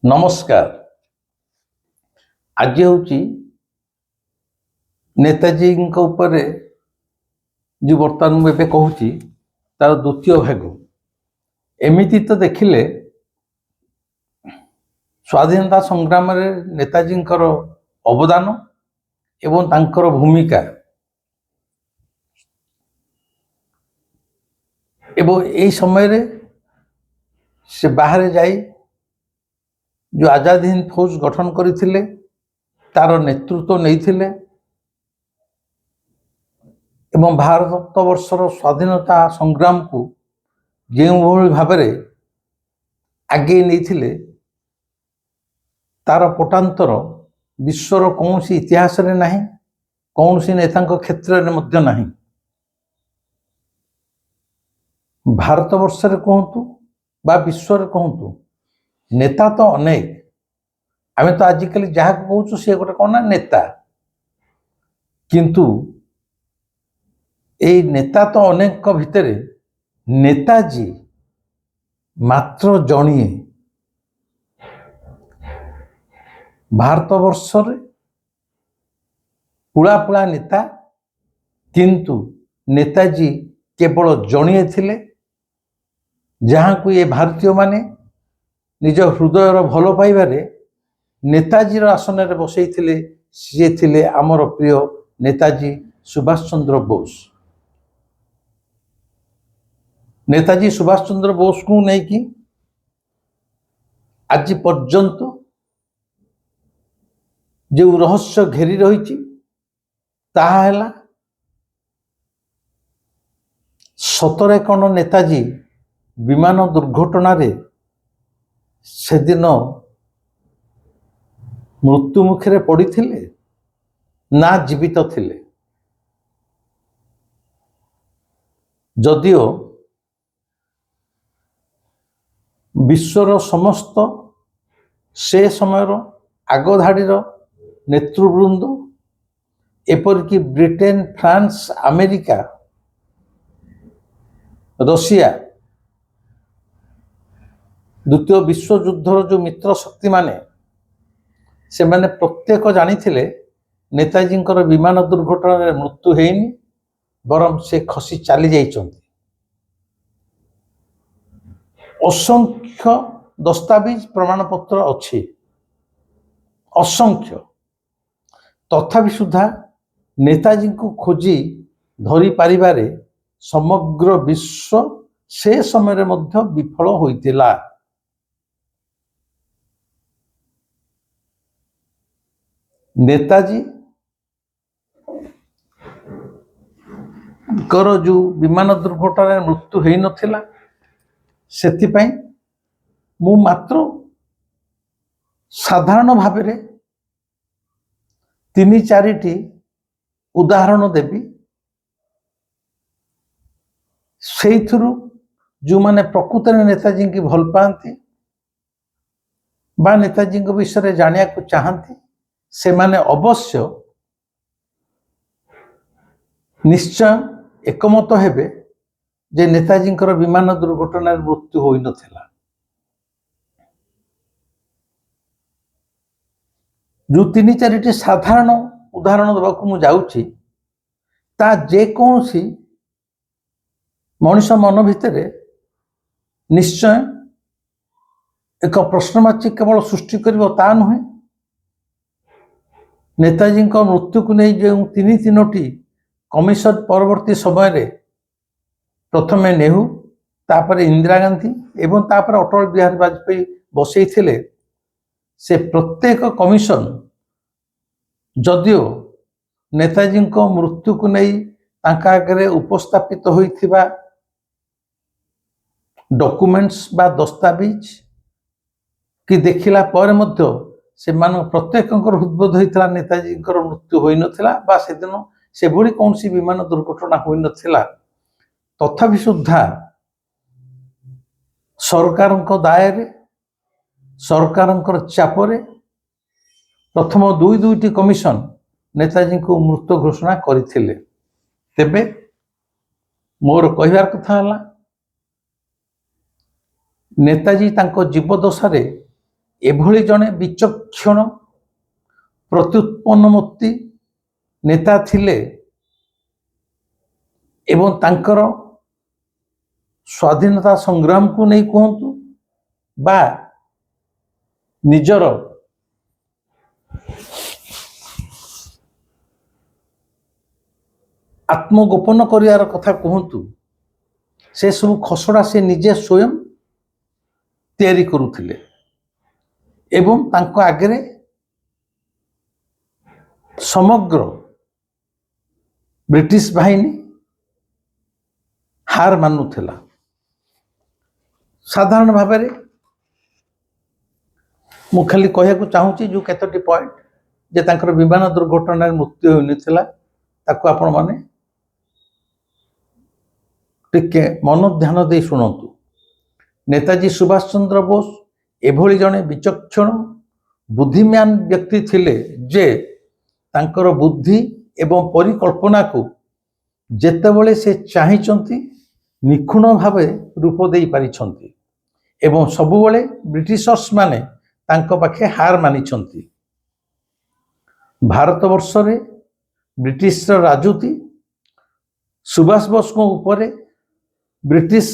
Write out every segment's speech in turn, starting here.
नमस्कार। आज हूँ नेताजी उपरे जो बर्तमान मुझे कहूँ तार द्वितीय भाग। एमिति तो देखिले स्वाधीनता संग्राम रे नेताजी अवदान एवं तांकर भूमिका एवं यही समय रे से बाहर जाई जो आजाद हिंद फौज गठन करथिले तार नेतृत्व नहीं एवं भारत वर्षर स्वाधीनता संग्राम को जो भाव आगे नहीं तार पटांतर विश्वर कौन सी इतिहास रे नहीं, कौन सी नेता क्षेत्र में मध्य नहीं। भारत वर्ष रे कहतु बा विश्व रे कहतु नेता तो अनेक। आम तो आजिकल जहाँ कहूँ सी गोटे कौन ना नेता, किंतु ए नेता तो अनेक भितर नेताजी मात्र जणिए। भारत वर्ष पुला पुला नेता, किंतु नेताजी केवल जणिए थिले, जहाँ को ये भारतीय माने निज हृदयर भल पाइबारे नेताजी आसन रे बसई थिले। सी थिले आमर प्रिय नेताजी सुभाष चंद्र बोस। नेताजी सुभाष चंद्र बोस को नहीं आज पर्यंत जो रहस्य घेरी रही ताहा 17 कण नेताजी विमान दुर्घटना रे से दिन मृत्यु मुखे पड़ी थिले ना जीवित थिले। जदियो विश्वर समस्त से समयर आगधाड़ीर नेतृवृंद एपरिक ब्रिटेन, फ्रांस, अमेरिका, रशिया द्वितीय विश्व युद्धर जो मित्र शक्ति माने से माने प्रत्येक जानी थिले नेताजी विमान दुर्घटना रे मृत्यु हेनी, बरम से खसी चली जाइछन्ति। असंख्य दस्तावेज प्रमाण पत्र अच्छी, असंख्य। तथापि सुधा नेताजी को खोजी धरी पारिबारे समग्र विश्व से समय मध्य विफल होइतिला। नेताजी जो विमान दुर्घटना मृत्यु हो नथिला सेथिपाई मु मात्र साधारण भाव में 3-4टी उदाहरण देवी। से जो माने प्रकृत नेताजी की भल पाती बा नेताजी विषय जानिया को चाहती से माने अवश्य निश्चय एकमत हेबे जे नेताजी विमान दुर्घटना मृत्यु हो नथिला। जो 3-4टी साधारण उदाहरण देवाक मु जाउछि ता जे कौनसी मनुष्य मन भितर निश्चय एक प्रश्नवाची केवल सृष्टि करिवो ता नुहे। नेताजी मृत्यु को नहीं जो 3-3टी कमिशन परवर्ती समय रे प्रथमे नेहरू, तापर इंदिरा गांधी एवं तापर अटल बिहारी वाजपेयी बसई थिले। से प्रत्येक कमिशन जदियो नेताजी मृत्यु को नहीं तांका आगे उपस्थापित होइथिबा डॉक्यूमेंट्स बा दस्तावेज कि देखिला पर मध्य से प्रत्येक हृदबोध होता नेताजी मृत्यु हो नथिला बा से दिन से भली कौन सी विमान दुर्घटना हो नथिला। तथापि सुधा सरकार दायरे सरकार चापरे प्रथम 2-2टी कमिशन नेताजी को मृत्यु घोषणा करथिले। तेबे मोर कहबार कथा हला नेताजी तांको जीवदशा रे ଏଭଳି ଜଣେ ବିଚକ୍ଷଣ ପ୍ରତ୍ୟୁତ୍ପନ୍ନମୂର୍ତ୍ତି ନେତା ଥିଲେ ଏବଂ ତାଙ୍କର ସ୍ୱାଧୀନତା ସଂଗ୍ରାମକୁ ନେଇ କୁହନ୍ତୁ ବା ନିଜର ଆତ୍ମଗୋପନ କରିବାର କଥା କୁହନ୍ତୁ, ସେ ସବୁ ଖସଡ଼ା ସେ ନିଜେ ସ୍ୱୟଂ ତିଆରି କରୁଥିଲେ ଏବଂ ତାଙ୍କ ଆଗରେ ସମଗ୍ର ବ୍ରିଟିଶ ବାହିନୀ ହାର ମାନୁଥିଲା। ସାଧାରଣ ଭାବରେ ମୁଁ ଖାଲି କହିବାକୁ ଚାହୁଁଛି ଯେଉଁ କେତୋଟି ପଏଣ୍ଟ ଯେ ତାଙ୍କର ବିମାନ ଦୁର୍ଘଟଣାରେ ମୃତ୍ୟୁ ହୋଇନଥିଲା ତାକୁ ଆପଣମାନେ ଟିକେ ମନୋଧ୍ୟାନ ଦେଇ ଶୁଣନ୍ତୁ। ନେତାଜୀ ସୁଭାଷ ଚନ୍ଦ୍ର ବୋଷ ଏଭଳି ଜଣେ ବିଚକ୍ଷଣ ବୁଦ୍ଧିମାନ ବ୍ୟକ୍ତି ଥିଲେ ଯେ ତାଙ୍କର ବୁଦ୍ଧି ଏବଂ ପରିକଳ୍ପନାକୁ ଯେତେବେଳେ ସେ ଚାହିଁଛନ୍ତି ନିଖୁଣ ଭାବେ ରୂପ ଦେଇପାରିଛନ୍ତି ଏବଂ ସବୁବେଳେ ବ୍ରିଟିଶର୍ସ ମାନେ ତାଙ୍କ ପାଖେ ହାର ମାନିଛନ୍ତି। ଭାରତବର୍ଷରେ ବ୍ରିଟିଶର ରାଜୁତି ସୁଭାଷ ବୋଷଙ୍କ ଉପରେ ବ୍ରିଟିଶ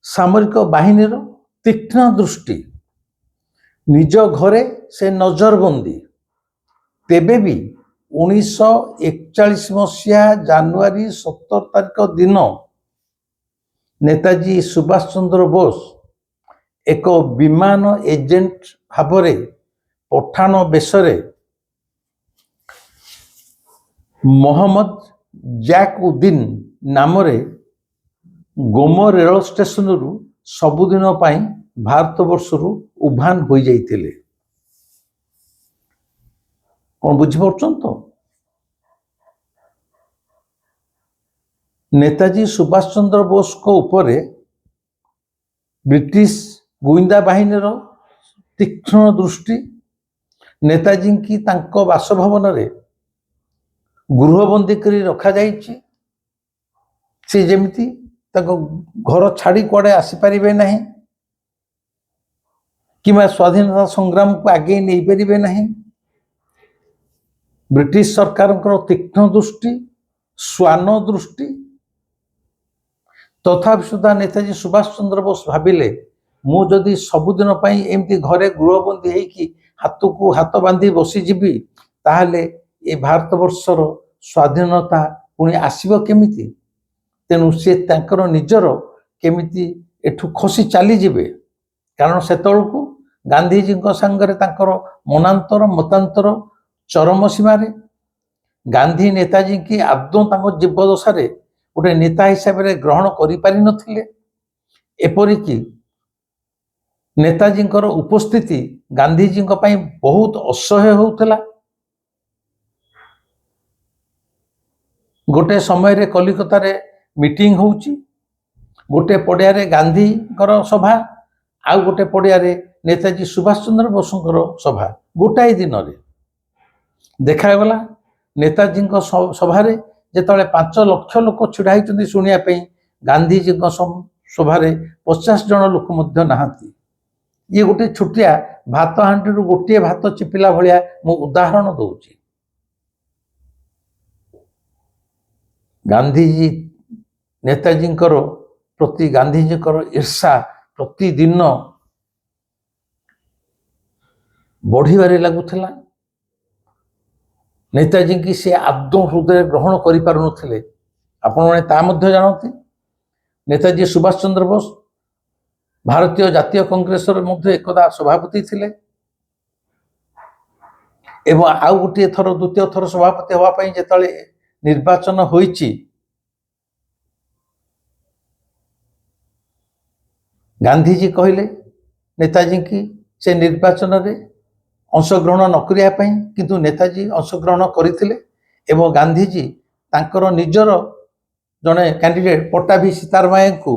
ସାମରିକ ବାହିନୀର ତୀକ୍ଷ୍ଣ ଦୃଷ୍ଟି, ନିଜ ଘରେ ସେ ନଜରବନ୍ଦୀ। ତେବେ ବି 1941 ମସିହା ଜାନୁଆରୀ 17 ତାରିଖ ଦିନ ନେତାଜୀ ସୁଭାଷ ଚନ୍ଦ୍ର ବୋଷ ଏକ ବିମାନ ଏଜେଣ୍ଟ ଭାବରେ ପଠାଣ ବେଶରେ ମହମ୍ମଦ ଜାକ୍ ଉଦ୍ଦିନ ନାମରେ ଗୋମ ରେଳ ଷ୍ଟେସନରୁ ସବୁଦିନ ପାଇଁ ଭାରତବର୍ଷରୁ ଉଭାନ ହୋଇଯାଇଥିଲେ। କ'ଣ ବୁଝିପାରୁଛନ୍ତି ତ? ନେତାଜୀ ସୁଭାଷ ଚନ୍ଦ୍ର ବୋଷଙ୍କ ଉପରେ ବ୍ରିଟିଶ ଗୁଇନ୍ଦା ବାହିନୀର ତୀକ୍ଷ୍ଣ ଦୃଷ୍ଟି, ନେତାଜୀଙ୍କୁ ତାଙ୍କ ବାସଭବନରେ ଗୃହବନ୍ଦୀ କରି ରଖାଯାଇଛି। ସେ ଯେମିତି ତାଙ୍କ ଘର ଛାଡ଼ି କୁଆଡ଼େ ଆସିପାରିବେ ନାହିଁ କିମ୍ବା ସ୍ୱାଧୀନତା ସଂଗ୍ରାମକୁ ଆଗେଇ ନେଇପାରିବେ ନାହିଁ। ବ୍ରିଟିଶ ସରକାରଙ୍କର ତୀକ୍ଷ୍ଣ ଦୃଷ୍ଟି, ଶ୍ୱାନ ଦୃଷ୍ଟି। ତଥାପି ସୁଦ୍ଧା ନେତାଜୀ ସୁଭାଷ ଚନ୍ଦ୍ର ବୋଷ ଭାବିଲେ ମୁଁ ଯଦି ସବୁଦିନ ପାଇଁ ଏମିତି ଘରେ ଗୃହବନ୍ଦୀ ହେଇକି ହାତକୁ ହାତ ବାନ୍ଧି ବସିଯିବି ତାହେଲେ ଏ ଭାରତବର୍ଷର ସ୍ୱାଧୀନତା ପୁଣି ଆସିବ କେମିତି? ତେଣୁ ସେ ତାଙ୍କର ନିଜର କେମିତି ଏଠୁ ଖସି ଚାଲିଯିବେ, କାରଣ ସେତେବେଳକୁ ଗାନ୍ଧୀଜୀଙ୍କ ସାଙ୍ଗରେ ତାଙ୍କର ମନାନ୍ତର ମତାନ୍ତର ଚରମ ସୀମାରେ। ଗାନ୍ଧୀ ନେତାଜୀଙ୍କୁ ଆଦୌ ତାଙ୍କ ଜୀବଦଶାରେ ଗୋଟେ ନେତା ହିସାବରେ ଗ୍ରହଣ କରିପାରିନଥିଲେ। ଏପରିକି ନେତାଜୀଙ୍କର ଉପସ୍ଥିତି ଗାନ୍ଧୀଜୀଙ୍କ ପାଇଁ ବହୁତ ଅସହ୍ୟ ହେଉଥିଲା। ଗୋଟେ ସମୟରେ କଲିକତାରେ ମିଟିଂ ହେଉଛି, ଗୋଟେ ପଡ଼ିଆରେ ଗାନ୍ଧୀଙ୍କର ସଭା, ଆଉ ଗୋଟେ ପଡ଼ିଆରେ ନେତାଜୀ ସୁଭାଷ ଚନ୍ଦ୍ର ବୋଷଙ୍କର ସଭା। ଗୋଟାଏ ଦିନରେ ଦେଖାଗଲା ନେତାଜୀଙ୍କ ସଭାରେ ଯେତେବେଳେ 5 ଲକ୍ଷ ଲୋକ ଛିଡ଼ା ହେଇଛନ୍ତି ଶୁଣିବା ପାଇଁ, ଗାନ୍ଧୀଜୀଙ୍କ ସଭାରେ 50 ଜଣ ଲୋକ ମଧ୍ୟ ନାହାନ୍ତି। ଇଏ ଗୋଟେ ଛୋଟିଆ ଭାତ ହାଣ୍ଡିରୁ ଗୋଟିଏ ଭାତ ଚିପିଲା ଭଳିଆ ମୁଁ ଉଦାହରଣ ଦଉଛି। ଗାନ୍ଧୀଜୀ ନେତାଜୀଙ୍କର ପ୍ରତି ଗାନ୍ଧୀଜୀଙ୍କର ଈର୍ଷା ପ୍ରତିଦିନ ବଢ଼ିବାରେ ଲାଗୁଥିଲା। ନେତାଜୀଙ୍କୁ ସେ ଆଦୌ ହୃଦୟରେ ଗ୍ରହଣ କରିପାରୁନଥିଲେ। ଆପଣମାନେ ତା ମଧ୍ୟ ଜାଣନ୍ତି। ନେତାଜୀ ସୁଭାଷ ଚନ୍ଦ୍ର ବୋଷ ଭାରତୀୟ ଜାତୀୟ କଂଗ୍ରେସର ମଧ୍ୟ ଏକଦା ସଭାପତି ଥିଲେ ଏବଂ ଆଉ ଗୋଟିଏ ଥର ଦ୍ୱିତୀୟ ଥର ସଭାପତି ହେବା ପାଇଁ ଯେତେବେଳେ ନିର୍ବାଚନ ହୋଇଛି, ଗାନ୍ଧୀଜୀ କହିଲେ ନେତାଜୀଙ୍କୁ ସେ ନିର୍ବାଚନରେ ଅଂଶଗ୍ରହଣ ନ କରିବା ପାଇଁ, କିନ୍ତୁ ନେତାଜୀ ଅଂଶଗ୍ରହଣ କରିଥିଲେ ଏବଂ ଗାନ୍ଧୀଜୀ ତାଙ୍କର ନିଜର ଜଣେ କ୍ୟାଣ୍ଡିଡେଟ୍ ପଟ୍ଟାଭି ସୀତାରାମୟ୍ୟାଙ୍କୁ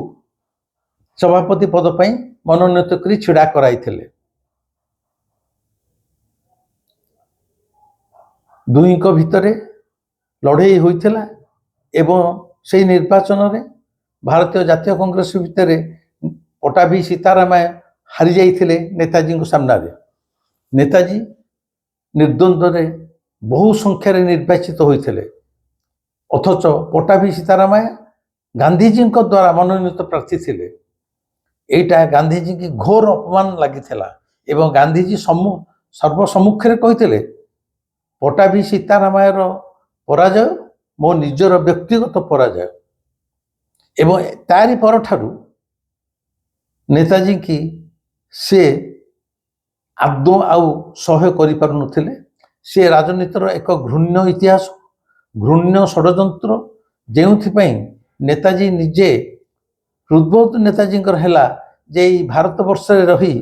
ସଭାପତି ପଦ ପାଇଁ ମନୋନୀତ କରି ଛିଡ଼ା କରାଇଥିଲେ। ଦୁହିଁଙ୍କ ଭିତରେ ଲଢ଼େଇ ହୋଇଥିଲା ଏବଂ ସେହି ନିର୍ବାଚନରେ ଭାରତୀୟ ଜାତୀୟ କଂଗ୍ରେସ ଭିତରେ ପଟ୍ଟାଭି ସୀତାରାମୟ୍ୟା ହାରି ଯାଇଥିଲେ ନେତାଜୀଙ୍କ ସାମ୍ନାରେ। ନେତାଜୀ ନିର୍ଦ୍ୱନ୍ଦ୍ୱରେ ବହୁ ସଂଖ୍ୟାରେ ନିର୍ବାଚିତ ହୋଇଥିଲେ, ଅଥଚ ପଟ୍ଟାଭି ସୀତାରାମಯ್ୟା ଗାନ୍ଧିଜୀଙ୍କ ଦ୍ୱାରା ମନୋନୀତ ପ୍ରାର୍ଥୀ ଥିଲେ। ଏଇଟା ଗାନ୍ଧିଜୀଙ୍କୁ ଘୋର ଅପମାନ ଲାଗିଥିଲା ଏବଂ ଗାନ୍ଧିଜୀ ସର୍ବସମ୍ମୁଖରେ କହିଥିଲେ ପଟ୍ଟାଭି ସୀତାରାମಯ್ୟାର ପରାଜୟ ମୋ ନିଜର ବ୍ୟକ୍ତିଗତ ପରାଜୟ। ଏବଂ ତାରି ପରଠାରୁ ନେତାଜୀଙ୍କୁ ସେ ଆଦୌ ଆଉ ସହ୍ୟ କରିପାରୁନଥିଲେ। ସେ ରାଜନୀତିର ଏକ ଘୃଣ୍ୟ ଇତିହାସ, ଘୃଣ୍ୟ ଷଡ଼ଯନ୍ତ୍ର, ଯେଉଁଥିପାଇଁ ନେତାଜୀ ନିଜେ ହୃଦବୋଧ ନେତାଜୀଙ୍କର ହେଲା ଯେ ଏଇ ଭାରତବର୍ଷରେ ରହି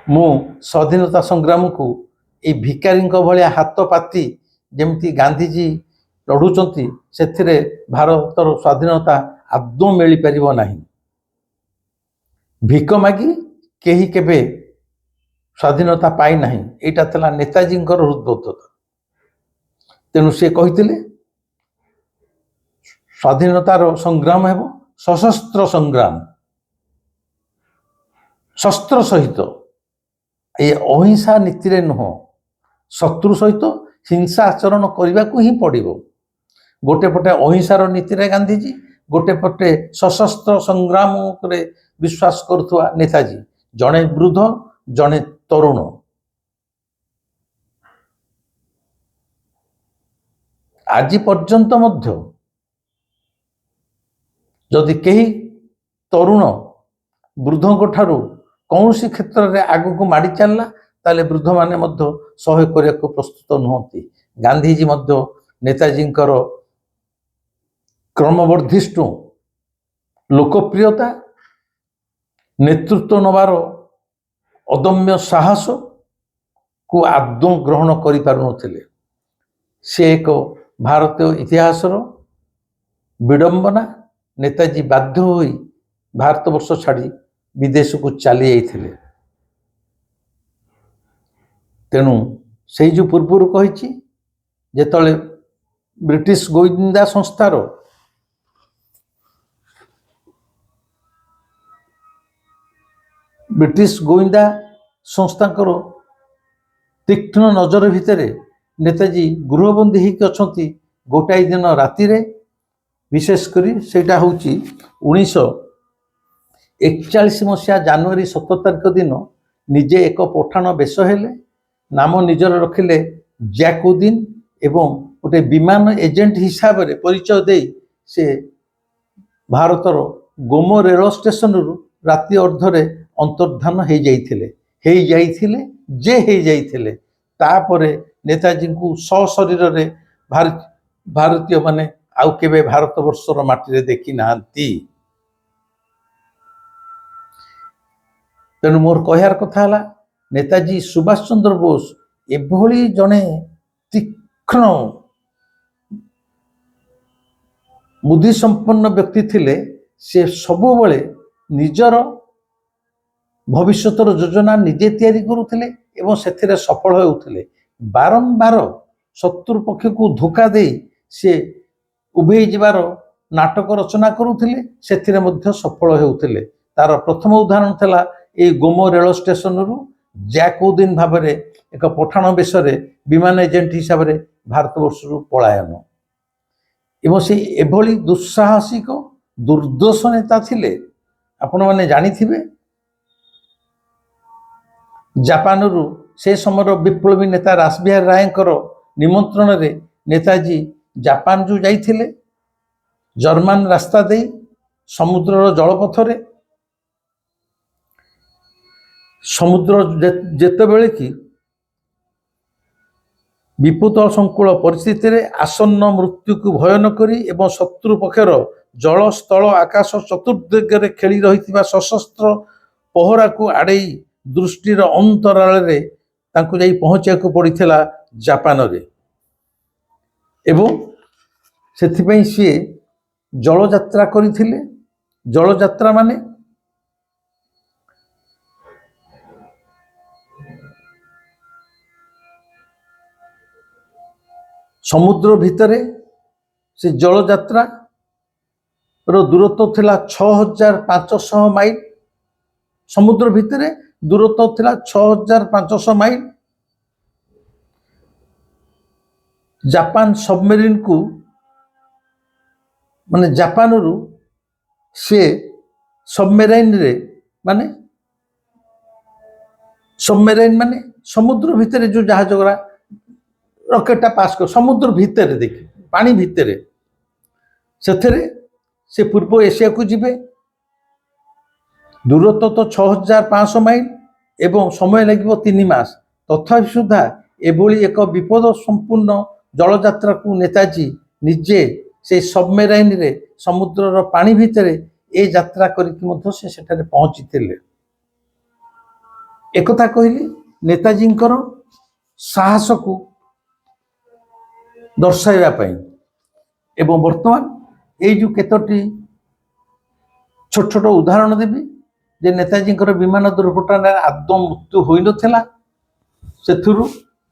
ମୁଁ ସ୍ୱାଧୀନତା ସଂଗ୍ରାମକୁ ଏଇ ଭିକାରୀଙ୍କ ଭଳିଆ ହାତ ପାତି ଯେମିତି ଗାନ୍ଧିଜୀ ଲଢ଼ୁଛନ୍ତି, ସେଥିରେ ଭାରତର ସ୍ୱାଧୀନତା ଆଦୌ ମିଳିପାରିବ ନାହିଁ। ଭିକ ମାଗି କେହି କେବେ ସ୍ୱାଧୀନତା ପାଇନାହିଁ, ଏଇଟା ଥିଲା ନେତାଜୀଙ୍କର ହୃଦବୋଧତା। ତେଣୁ ସେ କହିଥିଲେ ସ୍ୱାଧୀନତାର ସଂଗ୍ରାମ ହେବ ସଶସ୍ତ୍ର ସଂଗ୍ରାମ, ଶସ୍ତ୍ର ସହିତ, ଏ ଅହିଂସା ନୀତିରେ ନୁହଁ। ଶତ୍ରୁ ସହିତ ହିଂସା ଆଚରଣ କରିବାକୁ ହିଁ ପଡ଼ିବ। ଗୋଟେ ପଟେ ଅହିଂସାର ନୀତିରେ ଗାନ୍ଧିଜୀ, ଗୋଟେ ପଟେ ସଶସ୍ତ୍ର ସଂଗ୍ରାମରେ ବିଶ୍ୱାସ କରୁଥିବା ନେତାଜୀ, ଜଣେ ବୃଦ୍ଧ ଜଣେ ତରୁଣ। ଆଜି ପର୍ଯ୍ୟନ୍ତ ମଧ୍ୟ ଯଦି କେହି ତରୁଣ ବୃଦ୍ଧଙ୍କ ଠାରୁ କୌଣସି କ୍ଷେତ୍ରରେ ଆଗକୁ ମାଡ଼ି ଚାଲିଲା, ତାହେଲେ ବୃଦ୍ଧମାନେ ମଧ୍ୟ ସହ୍ୟ କରିବାକୁ ପ୍ରସ୍ତୁତ ନୁହନ୍ତି। ଗାନ୍ଧିଜୀ ମଧ୍ୟ ନେତାଜୀଙ୍କର କ୍ରମବର୍ଦ୍ଧିଷ୍ଣୁ ଲୋକପ୍ରିୟତା, ନେତୃତ୍ୱ ନେବାର ଅଦମ୍ୟ ସାହସକୁ ଆଦୌ ଗ୍ରହଣ କରିପାରୁନଥିଲେ। ସେ ଏକ ଭାରତୀୟ ଇତିହାସର ବିଡ଼ମ୍ବନା। ନେତାଜୀ ବାଧ୍ୟ ହୋଇ ଭାରତବର୍ଷ ଛାଡ଼ି ବିଦେଶକୁ ଚାଲି ଯାଇଥିଲେ। ତେଣୁ ସେଇ ଯେଉଁ ପୂର୍ବରୁ କହିଛି, ଯେତେବେଳେ ବ୍ରିଟିଶ ଗୋଇନ୍ଦା ସଂସ୍ଥାର ବ୍ରିଟିଶ ଗୋଇନ୍ଦା ସଂସ୍ଥାଙ୍କର ତୀକ୍ଷ୍ଣ ନଜର ଭିତରେ ନେତାଜୀ ଗୃହବନ୍ଦୀ ହେଇକି ଅଛନ୍ତି ଗୋଟାଏ ଦିନ ରାତିରେ। ବିଶେଷ କରି ସେଇଟା ହେଉଛି 1941 ମସିହା ଜାନୁଆରୀ 17 ତାରିଖ ଦିନ ନିଜେ ଏକ ପଠାଣ ବେଶ ହେଲେ, ନାମ ନିଜର ରଖିଲେ ଜ୍ୟାକୁଦ୍ଦିନ ଏବଂ ଗୋଟେ ବିମାନ ଏଜେଣ୍ଟ ହିସାବରେ ପରିଚୟ ଦେଇ ସେ ଭାରତର ଗୋମୋ ରେଳ ଷ୍ଟେସନରୁ ରାତି ଅର୍ଦ୍ଧରେ ଅନ୍ତର୍ଦ୍ଧାନ ହେଇଯାଇଥିଲେ। ତାପରେ ନେତାଜୀଙ୍କୁ ସଶରୀରରେ ଭାରତୀୟମାନେ ଆଉ କେବେ ଭାରତବର୍ଷର ମାଟିରେ ଦେଖି ନାହାନ୍ତି। ତେଣୁ ମୋର କହିବାର କଥା ହେଲା, ନେତାଜୀ ସୁଭାଷ ଚନ୍ଦ୍ର ବୋଷ ଏଭଳି ଜଣେ ତୀକ୍ଷ୍ଣ ବୁଦ୍ଧି ସମ୍ପନ୍ନ ବ୍ୟକ୍ତି ଥିଲେ। ସେ ସବୁବେଳେ ନିଜର ଭବିଷ୍ୟତର ଯୋଜନା ନିଜେ ତିଆରି କରୁଥିଲେ ଏବଂ ସେଥିରେ ସଫଳ ହେଉଥିଲେ। ବାରମ୍ବାର ଶତ୍ରୁ ପକ୍ଷକୁ ଧୋକା ଦେଇ ସେ ଉଭେଇ ଯିବାର ନାଟକ ରଚନା କରୁଥିଲେ, ସେଥିରେ ମଧ୍ୟ ସଫଳ ହେଉଥିଲେ। ତାର ପ୍ରଥମ ଉଦାହରଣ ଥିଲା ଏଇ ଗୋମୋ ରେଳ ଷ୍ଟେସନରୁ ଜ୍ୟାକୁଦ୍ଦିନ ଭାବରେ ଏକ ପଠାଣ ବେଶରେ ବିମାନ ଏଜେଣ୍ଟ ହିସାବରେ ଭାରତବର୍ଷରୁ ପଳାୟନ। ଏବଂ ସେ ଏଭଳି ଦୁଃସାହସିକ ଦୁର୍ଦ୍ଦୋଷ ନେତା ଥିଲେ। ଆପଣମାନେ ଜାଣିଥିବେ, ଜାପାନରୁ ସେ ସମୟର ବିପ୍ଳବୀ ନେତା ରାସବିହାରୀ ରାୟଙ୍କର ନିମନ୍ତ୍ରଣରେ ନେତାଜୀ ଜାପାନ ଯେଉଁ ଯାଇଥିଲେ, ଜର୍ମାନ ରାସ୍ତା ଦେଇ ସମୁଦ୍ରର ଜଳପଥରେ, ସମୁଦ୍ର ଯେତେବେଳେ କି ବିପଦ ସଂକୁଳ ପରିସ୍ଥିତିରେ ଆସନ୍ନ ମୃତ୍ୟୁକୁ ଭୟ ନ କରି ଏବଂ ଶତ୍ରୁ ପକ୍ଷର ଜଳ ସ୍ଥଳ ଆକାଶ ଚତୁର୍ଦିଗରେ ଖେଳି ରହିଥିବା ସଶସ୍ତ୍ର ପହରାକୁ ଆଡ଼େଇ ଦୃଷ୍ଟିର ଅନ୍ତରାଳରେ ତାଙ୍କୁ ଯାଇ ପହଞ୍ଚିବାକୁ ପଡ଼ିଥିଲା ଜାପାନରେ। ଏବଂ ସେଥିପାଇଁ ସିଏ ଜଳଯାତ୍ରା କରିଥିଲେ। ଜଳଯାତ୍ରା ମାନେ ସମୁଦ୍ର ଭିତରେ ସେ ଜଳଯାତ୍ରାର ଦୂରତ୍ୱ ଥିଲା 6500 ମାଇଲ। ସମୁଦ୍ର ଭିତରେ ଦୂରତ୍ୱ ଥିଲା 6500 ମାଇଲ। ଜାପାନ ସବମେରିନ୍ କୁ ମାନେ ଜାପାନରୁ ସେ ସବମେରାଇନରେ ମାନେ ସମୁଦ୍ର ଭିତରେ ଯୋଉ ଜାହାଜ ଗୁରା ରକେଟଟା ପାସ୍ କର ସମୁଦ୍ର ଭିତରେ ଦେଖି ପାଣି ଭିତରେ ସେଥିରେ ସେ ପୂର୍ବ ଏସିଆକୁ ଯିବେ। ଦୂରତ୍ୱ ତ 6500 ମାଇଲ ଏବଂ ସମୟ ଲାଗିବ 3 ମାସ। ତଥାପି ସୁଦ୍ଧା ଏଭଳି ଏକ ବିପଦ ସମ୍ପୂର୍ଣ୍ଣ ଜଳଯାତ୍ରାକୁ ନେତାଜୀ ନିଜେ ସେ ସବମେରାଇନରେ ସମୁଦ୍ରର ପାଣି ଭିତରେ ଏ ଯାତ୍ରା କରିକି ମଧ୍ୟ ସେ ସେଠାରେ ପହଞ୍ଚିଥିଲେ। एकथा कहली नेताजींकर साहसକୁ दर्शाइबा पई एवं वर्तमान ये जो केतोटी छोट छोट उदाहरण देवी जे नेताजींकर विमान दुर्घटना आदौ मृत्यु होई नथिला। सेथुरु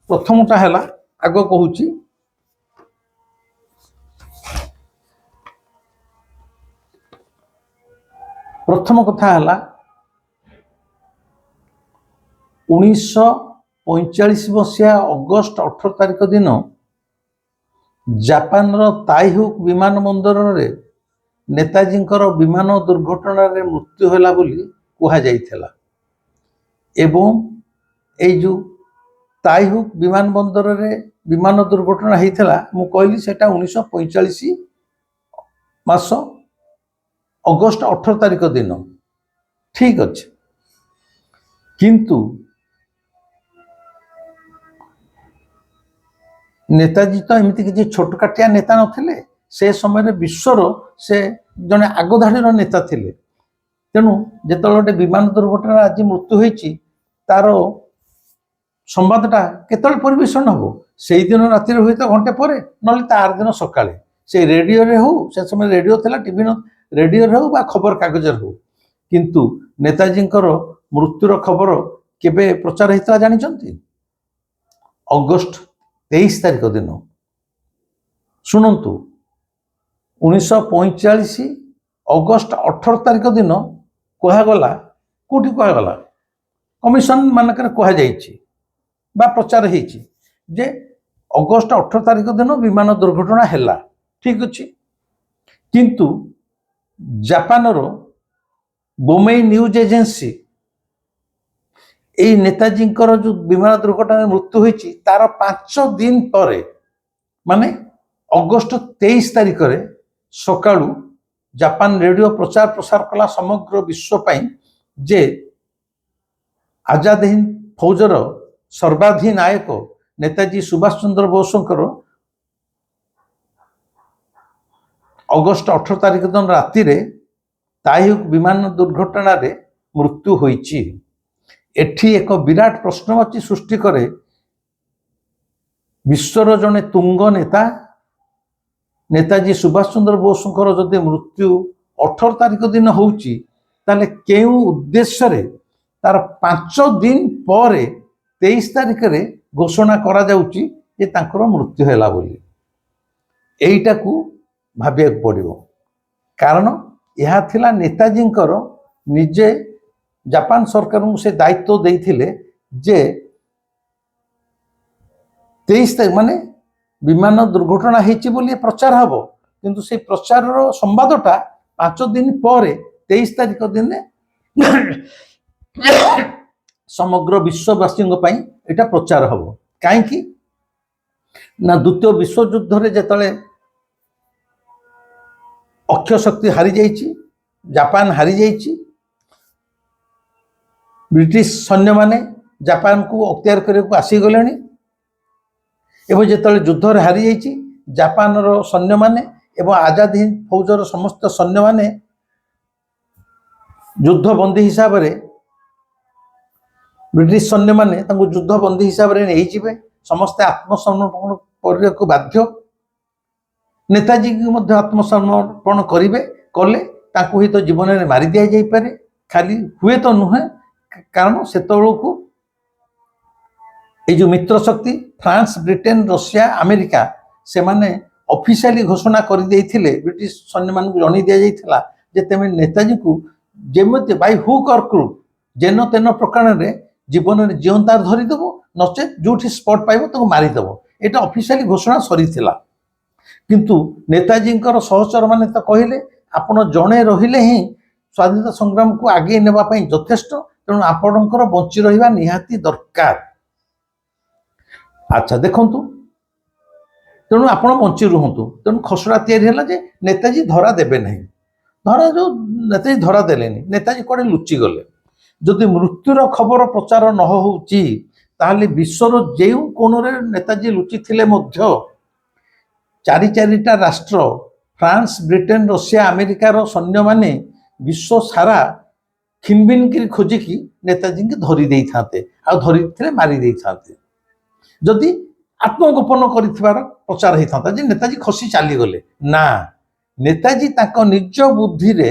प्रथमटा हैला आग कहूची प्रथम कथा हैला 1945 मसीहा अगस्ट 18 तारिख दिन जापान ताइहुक विमान बंदर रे नेताजींकर विमान दुर्घटना रे मृत्यु होला बोली कहा जाइथिला। एवं ए जो ताइहुक विमान बंदर रे विमान दुर्घटना होइथिला मु कहली सेटा 1945 मास अगस्ट 18 तारिख दिन ठीक अच्छे। किंतु नेताजी तो एमती किसी छोटकाटिया नेता नथिले। से समय विश्वर से जने आगधाड़ी नेता थिले। तेणु जेतले गोटे विमान दुर्घटना आज मृत्यु होईची तार संवादटा केतले परिवेषण हबो से दिन राति हुए तो घंटे पर नले तार दिन सकाळे से रेडियो रे हो से समय रेडियो थिला टीवी न रेडियो रे हो बा खबर कागज रे हो। किंतु नेताजींकर मृत्युर खबर केबे प्रचार होता जानिछंती अगस्ट 23 तारिख दिन शुणु 1945 अगस्ट 18 तारिख दिन कहगला कौटी कहगला कमिशन मानक कह प्रचार होती जे अगस्ट 18 तारिख दिन विमान दुर्घटना हैला ठीक अच्छे। किंतु जापान बोमेई न्यूज एजेंसी नेताजींकर जो विमान दुर्घटना मृत्यु होती तार 5 दिन पर माने अगस्ट 23 तारिख रे सकाळू जापान रेडियो प्रचार प्रसार कला समग्र विश्व पाई जे आजाद हिंद फौजर सर्वाधिनायक नेताजी सुभाष चंद्र बोसंकर अगस्ट 18 तारिख दिन राति रे ताइहुक विमान दुर्घटना रे मृत्यु होईची। एठी एक विराट प्रश्नवाची सृष्टि करे विश्वर जने तुंग नेता नेताजी सुभाष चंद्र बोसंकर जदि मृत्यु 18 तारिख दिन होउची ताले केउ उद्देश्य रे तार 5 दिन पर 23 तारिख रे घोषणा करा जाउची जे तांकर मृत्यु हैला बोली। एइटा को भाबिया पड़िबो कारण यह थिला नेताजींकर निजे जापान सरकार से दायित्व देइथिले जे 23 तारिख माने विमान दुर्घटना होती बोली प्रचार हम किंतु से प्रचार संवादटा 5 दिन पर 23 तारिख दिन समग्र विश्ववासी एटा प्रचार हम कहीं ना द्वितीय विश्वयुद्ध रे जेतले अक्षय शक्ति हारी जाइए जापान हारी जाइए ब्रिटिश सैन्य माने जापान को अख्तियार करने को आसीगले एवं जिते युद्ध हारी जाइए जापान सैन्य माने एवं आजाद हिंद फौजर समस्त सैन्य माने युद्ध बंदी हिसाब से ब्रिटिश सैन्य माने युद्ध बंदी हिसाब से नहीं जाए समस्ते आत्मसमर्पण करने को बाध्य। नेताजी को आत्मसमर्पण करेंगे कले ही तो जीवन में मारी दि जापे खाली हुए तो नुहे कारण से जो मित्र शक्ति फ्रांस ब्रिटेन रशिया अमेरिका से माने ऑफिशियली घोषणा कर देइथिले ब्रिटिश सैन्य मान जन दि जाइथिला जे तेमे नेताजी को जेमते बाय हुक और क्रूक जेन तेन प्रकार जीवन में जीवनतार धरीदेव नचेत जो स्पट पाइब ताको मारिदेव एटा ऑफिशियली घोषणा सरी किंतु नेताजी सहचर माने तो कहले आपण जड़े रहिले ही स्वाधीनता संग्राम को आगे नेबाई यथेष्ट तेणु आपणकर बंची रहा निहाती दरकार। अच्छा देखंतु तेणु आपण बंची रुहतु तेणु खसड़ा तैयारी जे नेताजी धरा देवे नहीं धरा जो नेताजी धरा देलेनी नेताजी कड़े लुचि गले जदि मृत्युर खबर प्रचार न होउची ताहले विश्वर जो कोणरे नेताजी लुचि थिले मध्य चारि चारिटा राष्ट्र फ्रांस ब्रिटेन रशिया अमेरिकार सैन्य माने विश्व सारा खिनबिन की खोजिकी नेताजी की धरी दे थाते आ धरी थे मारी दे थाते जदि आत्मगोपन कर प्रचार होता जे नेताजी खसी चलीगले ना नेताजी ताको निज बुद्धि रे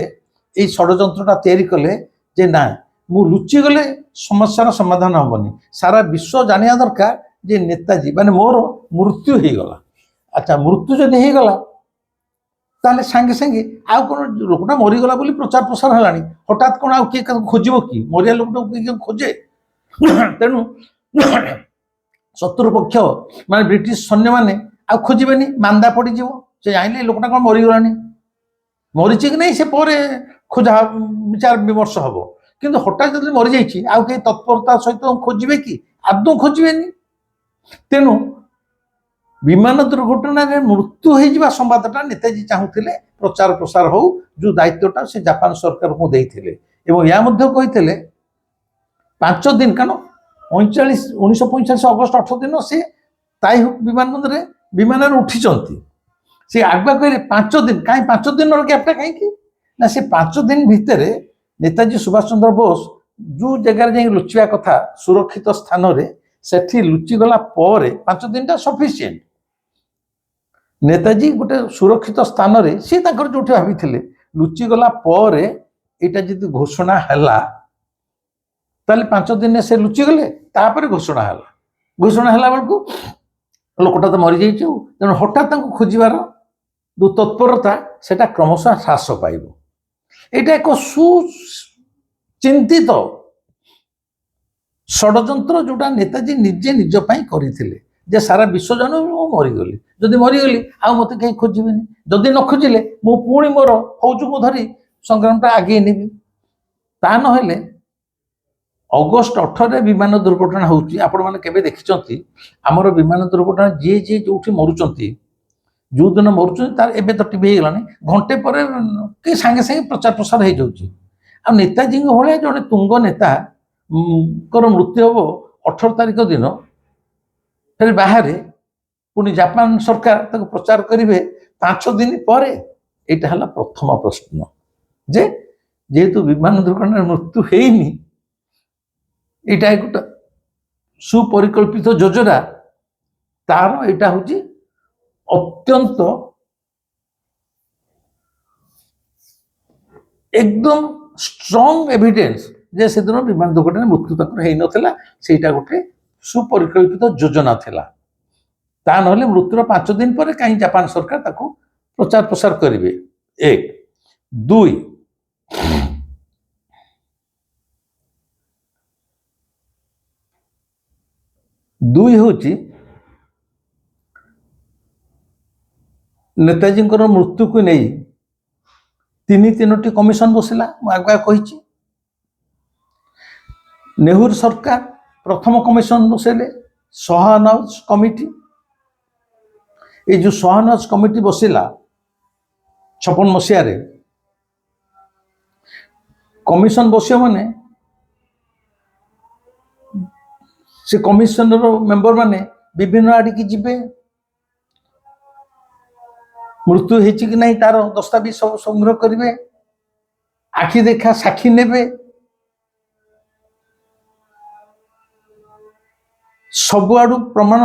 ए षड्यंत्रटा तैयारी कले जे ना मु लुचि गले समस्यार समाधान हेनी सारा विश्व जानिया दरकार जे नेताजी माने मोर मृत्यु हो गला। अच्छा मृत्यु जदि हो गला ताले सांगे सांगे आउ कौन लोकटा मरीगला बोली प्रचार प्रसार है हठात कौन आउ किए खोज कि मरिया लोकटा किए खोजे तेणु शत्रुपक्ष माने ब्रिटिश सैन्य माने आउ खोजबेनी मांदा पड़ से जाइले लोकटा कौन मरीगला मरीचे कि नहीं से पर खोजा विचार विमर्श हम किंतु हठात जब मरी जाइए आउ कहीं तत्परता सहित खोजे कि आदौ खोजबेनी तेणु विमान दुर्घटना मृत्यु हो संवादटा नेताजी चाहूले प्रचार प्रसार हो जो दायित्वटा से जापान सरकार को देते या कहते 5 दिन कारण 1945 अगस्ट 8 दिन से ताई विमान बंदर विमान उठी सी आगुआ कहले 5 दिन कहीं 5 दिन गैपटा कहीं ना से 5 दिन भितर नेताजी सुभाष चंद्र बोस जो जगार जा लुचिया कथा सुरक्षित स्थान से लुचिगला 5 दिन सफिसीयंट नेताजी गोटे सुरक्षित स्थान सी जो भाई लुचिगला यहाँ जी घोषणा है ताले 5 दिन से लुचिगले घोषणा है बेलू लोकटा तो मरी जाइए तेणु हठात खोजार जो तत्परता से क्रमशः ह्रास पाइब यहाँ एक सुचिंतित षड्यंत्र जोटा नेताजी निजे निजपाई करते जे सारा विश्व जन मरीगली जदि मरीगली आ मत कहीं खोजबेनी जदि न खोजिले मु पुणी मोर फौज को धरी संग्रामटा आगे नेबी ता नहेले अगस्ट 18 विमान दुर्घटना होउची आपण माने केबे देखिचंती हमर विमान दुर्घटना जे जे जोठी मरुचंती जो दिन मरुचंती तार एबे तो टीवी गलानी घंटे पर के संगे संगे प्रचार प्रसार हो जाउची आ नेताजी भले जने तुंग नेता कर मृत्यु हम 18 तारिख दिन फिर बाहर पुणी जापान सरकार ताको प्रचार करेंगे 5 दिन पर यहाँ है प्रथम प्रश्न जे जेहेतु विमान दुर्घटना मृत्यु होनी यहाँ गोटे सुपरिकल्पित योजना तार यहाँ हूँ अत्यंत एकदम स्ट्रॉन्ग एविडेंस जे से दिन विमान दुर्घटना मृत्यु तक होता गोटे सुपरिकल्पित योजना थिला ता नहले मृत्युर 5 दिन पर कहीं जापान सरकार ताको प्रचार प्रसार करेंगे 1 2 2 होची नेताजी मृत्यु को नहीं 3 कमिशन बसिला आगे कही नेहरू सरकार प्रथम कमिशन बसैले सहानज कमिटी ये जो सहानज कमिटी बसिला 56 मसीह कमिशन बस माने से कमिशनर मेंबर माने विभिन्न आड़ की जीवे मृत्यु होती कि नहीं तार दस्तावेज सब संग्रह करेंगे आखि देखा साक्षी नेबे सबुआड़ प्रमाण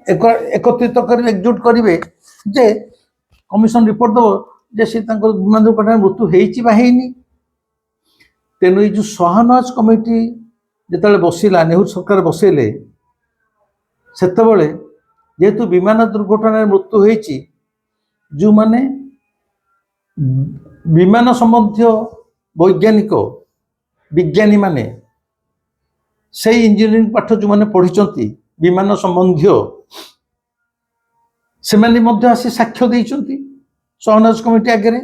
एकत्रित कर एकजुट करेंगे जे कमिशन रिपोर्ट दब जे से विमान दुर्घटना मृत्यु होनी तेणु ये जो सहानज कमिटी जिते बसिला नेहरू सरकार बसैले से जेहेतु विमान दुर्घटना मृत्यु होती जो माने विमान संबंधी वैज्ञानिक ବିଜ୍ଞାନୀ ମାନେ ସେଇ ଇଞ୍ଜିନିୟରିଂ ପାଠ ଯେଉଁମାନେ ପଢ଼ିଛନ୍ତି ବିମାନ ସମ୍ବନ୍ଧୀୟ ସେମାନେ ମଧ୍ୟ ଆସି ସାକ୍ଷ୍ୟ ଦେଇଛନ୍ତି ସହନାଜ କମିଟି ଆଗରେ।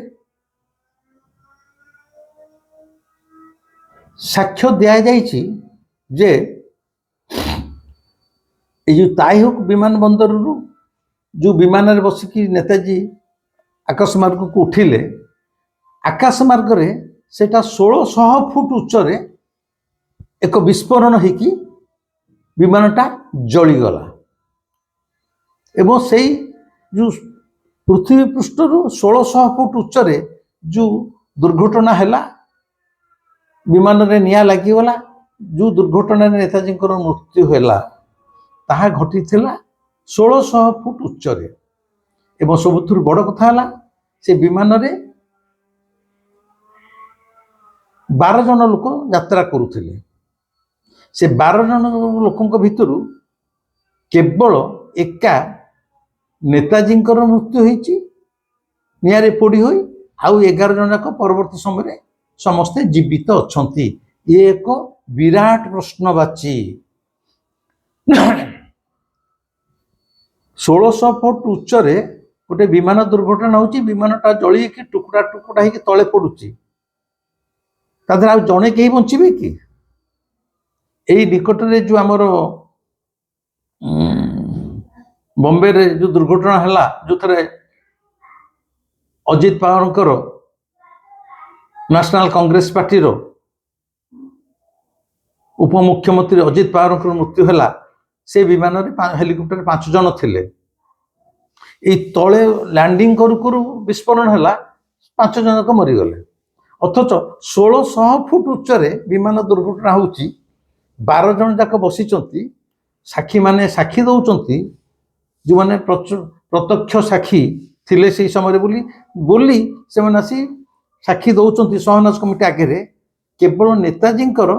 ସାକ୍ଷ୍ୟ ଦିଆଯାଇଛି ଯେ এই ଯେଉଁ ତାଇହୁକ ବିମାନ ବନ୍ଦରରୁ ଯେଉଁ ବିମାନରେ ବସିକି ନେତାଜୀ ଆକାଶ ମାର୍ଗକୁ ଉଠିଲେ, ଆକାଶ ମାର୍ଗରେ ସେଟା 1600 ଫୁଟ ଉଚ୍ଚରେ ଏକ ବିସ୍ଫୋରଣ ହେଇକି ବିମାନଟା ଜଳିଗଲା ଏବଂ ସେଇ ଯେଉଁ ପୃଥିବୀ ପୃଷ୍ଠରୁ 1600 ଫୁଟ ଉଚ୍ଚରେ ଯେଉଁ ଦୁର୍ଘଟଣା ହେଲା, ବିମାନରେ ନିଆଁ ଲାଗିଗଲା, ଯେଉଁ ଦୁର୍ଘଟଣାରେ ନେତାଜୀଙ୍କର ମୃତ୍ୟୁ ହେଲା ତାହା ଘଟିଥିଲା 1600 ଫୁଟ ଉଚ୍ଚରେ। ଏବଂ ସବୁଥିରୁ ବଡ଼ କଥା ହେଲା ସେ ବିମାନରେ 12 ଜଣ ଲୋକ ଯାତ୍ରା କରୁଥିଲେ। ସେ 12 ଜଣ ଲୋକଙ୍କ ଭିତରୁ କେବଳ ଏକା ନେତାଜୀଙ୍କର ମୃତ୍ୟୁ ହେଇଛି ନିଆଁରେ ପୋଡ଼ି ହୋଇ, ଆଉ 11 ଜଣ ଯାକ ପରବର୍ତ୍ତୀ ସମୟରେ ସମସ୍ତେ ଜୀବିତ ଅଛନ୍ତି। ଇଏ ଏକ ବିରାଟ ପ୍ରଶ୍ନବାଚୀ। 1600 ଫୁଟ ଉଚ୍ଚରେ ଗୋଟେ ବିମାନ ଦୁର୍ଘଟଣା ହେଉଛି, ବିମାନଟା ଜଳିକି ଟୁକୁଡ଼ା ଟୁକୁଡ଼ା ହେଇକି ତଳେ ପଡ଼ୁଛି, ତା ଦେହରେ ଆଉ ଜଣେ କେହି ବଞ୍ଚିବେ କି? ଏଇ ନିକଟରେ ଯେଉଁ ଆମର ବମ୍ବେରେ ଯେଉଁ ଦୁର୍ଘଟଣା ହେଲା, ଯେଉଁଥିରେ ଅଜିତ ପାୱାରଙ୍କର ନ୍ୟାସନାଲ କଂଗ୍ରେସ ପାର୍ଟିର ଉପମୁଖ୍ୟମନ୍ତ୍ରୀ ଅଜିତ ପାୱାରଙ୍କର ମୃତ୍ୟୁ ହେଲା, ସେ ବିମାନରେ ହେଲିକପ୍ଟରରେ 5 ଜଣ ଥିଲେ। ଏଇ ତଳେ ଲ୍ୟାଣ୍ଡିଂ କରୁ କରୁ ବିସ୍ଫୋରଣ ହେଲା, 5 ଜଣ ଯାକ ମରିଗଲେ। ଅଥଚ 1600 ଫୁଟ ଉଚ୍ଚରେ ବିମାନ ଦୁର୍ଘଟଣା ହେଉଛି, 12 ଜଣ ଯାକ ବସିଛନ୍ତି, ସାକ୍ଷୀମାନେ ସାକ୍ଷୀ ଦେଉଛନ୍ତି, ଯେଉଁମାନେ ପ୍ରତ୍ୟକ୍ଷ ସାକ୍ଷୀ ଥିଲେ ସେଇ ସମୟରେ ବୋଲି ସେମାନେ ଆସି ସାକ୍ଷୀ ଦେଉଛନ୍ତି ସହନାଜ କମିଟି ଆଗରେ। କେବଳ ନେତାଜୀଙ୍କର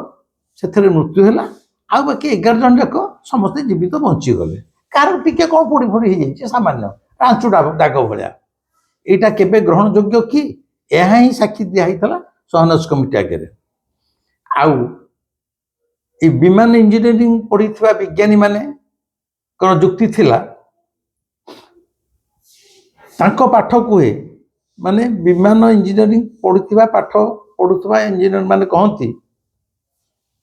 ସେଥିରେ ମୃତ୍ୟୁ ହେଲା, ଆଉ ବାକି 11 ଜଣ ଯାକ ସମସ୍ତେ ଜୀବିତ ବଞ୍ଚିଗଲେ। କାହାର ଟିକେ କ'ଣ ପୋଡ଼ି ଫୋଡ଼ି ହେଇଯାଇଛି ସାମାନ୍ୟ ରାଞ୍ଚୁ ଦାଗ ଭଳିଆ। ଏଇଟା କେବେ ଗ୍ରହଣଯୋଗ୍ୟ କି? ଏହା ହିଁ ସାକ୍ଷୀ ଦିଆ ହେଇଥିଲା ସହନାଜ କମିଟି ଆଗରେ। ଆଉ এই ବିମାନ ଇଞ୍ଜିନିୟରିଂ ପଢ଼ିଥିବା ବିଜ୍ଞାନୀ ମାନଙ୍କର ଯୁକ୍ତି ଥିଲା, ତାଙ୍କ ପାଠ କୁହେ, ମାନେ ବିମାନ ଇଞ୍ଜିନିୟରିଂ ପାଠ ପଢ଼ୁଥିବା ଇଞ୍ଜିନିୟର ମାନେ କହନ୍ତି,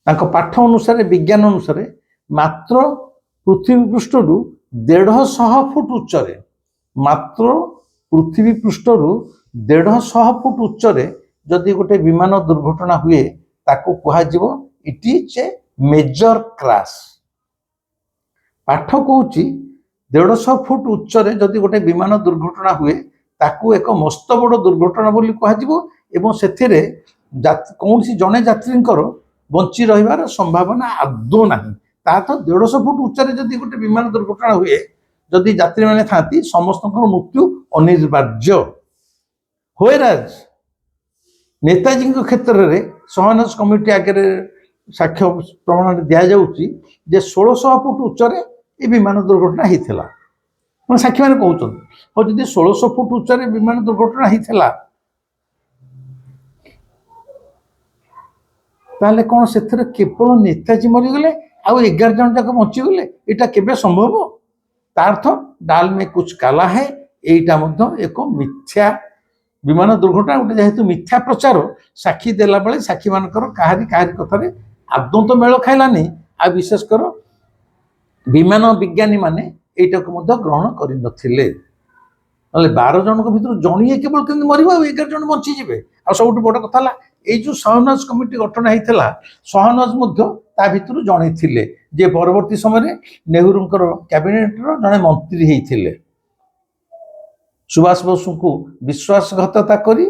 ତାଙ୍କ ପାଠ ଅନୁସାରେ ବିଜ୍ଞାନ ଅନୁସାରେ ମାତ୍ର ପୃଥିବୀ ପୃଷ୍ଠରୁ 150 ଫୁଟ ଉଚ୍ଚରେ, ମାତ୍ର ପୃଥିବୀ ପୃଷ୍ଠରୁ 150 ଫୁଟ ଉଚ୍ଚରେ ଯଦି ଗୋଟେ ବିମାନ ଦୁର୍ଘଟଣା ହୁଏ ତାକୁ କୁହାଯିବ it is a major crash. ପାଠ କହୁଛି 150 ଫୁଟ ଉଚ୍ଚରେ ଯଦି ଗୋଟେ ବିମାନ ଦୁର୍ଘଟଣା ହୁଏ ତାକୁ ଏକ ମସ୍ତ ବଡ଼ ଦୁର୍ଘଟଣା ବୋଲି କୁହାଯିବ ଏବଂ ସେଥିରେ କୌଣସି ଜଣେ ଯାତ୍ରୀଙ୍କର ବଞ୍ଚି ରହିବାର ସମ୍ଭାବନା ଆଦୌ ନାହିଁ। ତା ତ 150 ଫୁଟ ଉଚ୍ଚରେ ଯଦି ଗୋଟେ ବିମାନ ଦୁର୍ଘଟଣା ହୁଏ, ଯଦି ଯାତ୍ରୀମାନେ ଥାନ୍ତି ସମସ୍ତଙ୍କର ମୃତ୍ୟୁ ଅନିବାର୍ଯ୍ୟ। ହୋଏରାଜ ନେତାଜୀଙ୍କ କ୍ଷେତ୍ରରେ ସହନାଜ କମିଟି ଆଗରେ ସାକ୍ଷ୍ୟ ପ୍ରମାଣରେ ଦିଆଯାଉଛି ଯେ 1600 ଫୁଟ ଉଚ୍ଚରେ ଏ ବିମାନ ଦୁର୍ଘଟଣା ହେଇଥିଲା। ସାକ୍ଷୀମାନେ କହୁଛନ୍ତି, ହଉ ଯଦି 1600 ଫୁଟ ଉଚ୍ଚରେ ବିମାନ ଦୁର୍ଘଟଣା ହେଇଥିଲା ତାହେଲେ କ'ଣ ସେଥିରେ କେବଳ ନେତାଜୀ ମରିଗଲେ ଆଉ 11 ଜଣ ଯାକ ବଞ୍ଚିଗଲେ? ଏଇଟା କେବେ ସମ୍ଭବ? ତା ଅର୍ଥ ଡାଲ ମେ କୁଛ କାଲା ହେ, ଏଇଟା ମଧ୍ୟ ଏକ ମିଥ୍ୟା ବିମାନ ଦୁର୍ଘଟଣା। ଗୋଟେ ଯେହେତୁ ମିଥ୍ୟା ପ୍ରଚାର, ସାକ୍ଷୀ ଦେଲା ବେଳେ ସାକ୍ଷୀମାନଙ୍କର କାହାରି କଥାରେ ଆଦୌ ତ ମେଳ ଖାଇଲାନି। ଆଉ ବିଶେଷ କର ବିମାନ ବିଜ୍ଞାନୀ ମାନେ ଏଇଟାକୁ ମଧ୍ୟ ଗ୍ରହଣ କରିନଥିଲେ। ନହେଲେ 12 ଜଣଙ୍କ ଭିତରୁ ଜଣିଏ କେବଳ କେମିତି ମରିବ ଆଉ 11 ଜଣ ବଞ୍ଚିଯିବେ? ଆଉ ସବୁଠୁ ବଡ଼ କଥା ହେଲା ଏଇ ଯେଉଁ ସହନାଜ କମିଟି ଗଠନ ହେଇଥିଲା, ସହନାଜ ମଧ୍ୟ ତା ଭିତରୁ ଜଣେ ଥିଲେ ଯିଏ ପରବର୍ତ୍ତୀ ସମୟରେ ନେହେରୁଙ୍କର କ୍ୟାବିନେଟର ଜଣେ ମନ୍ତ୍ରୀ ହେଇଥିଲେ। ସୁଭାଷ ବୋଷଙ୍କୁ ବିଶ୍ୱାସଘାତକତା କରି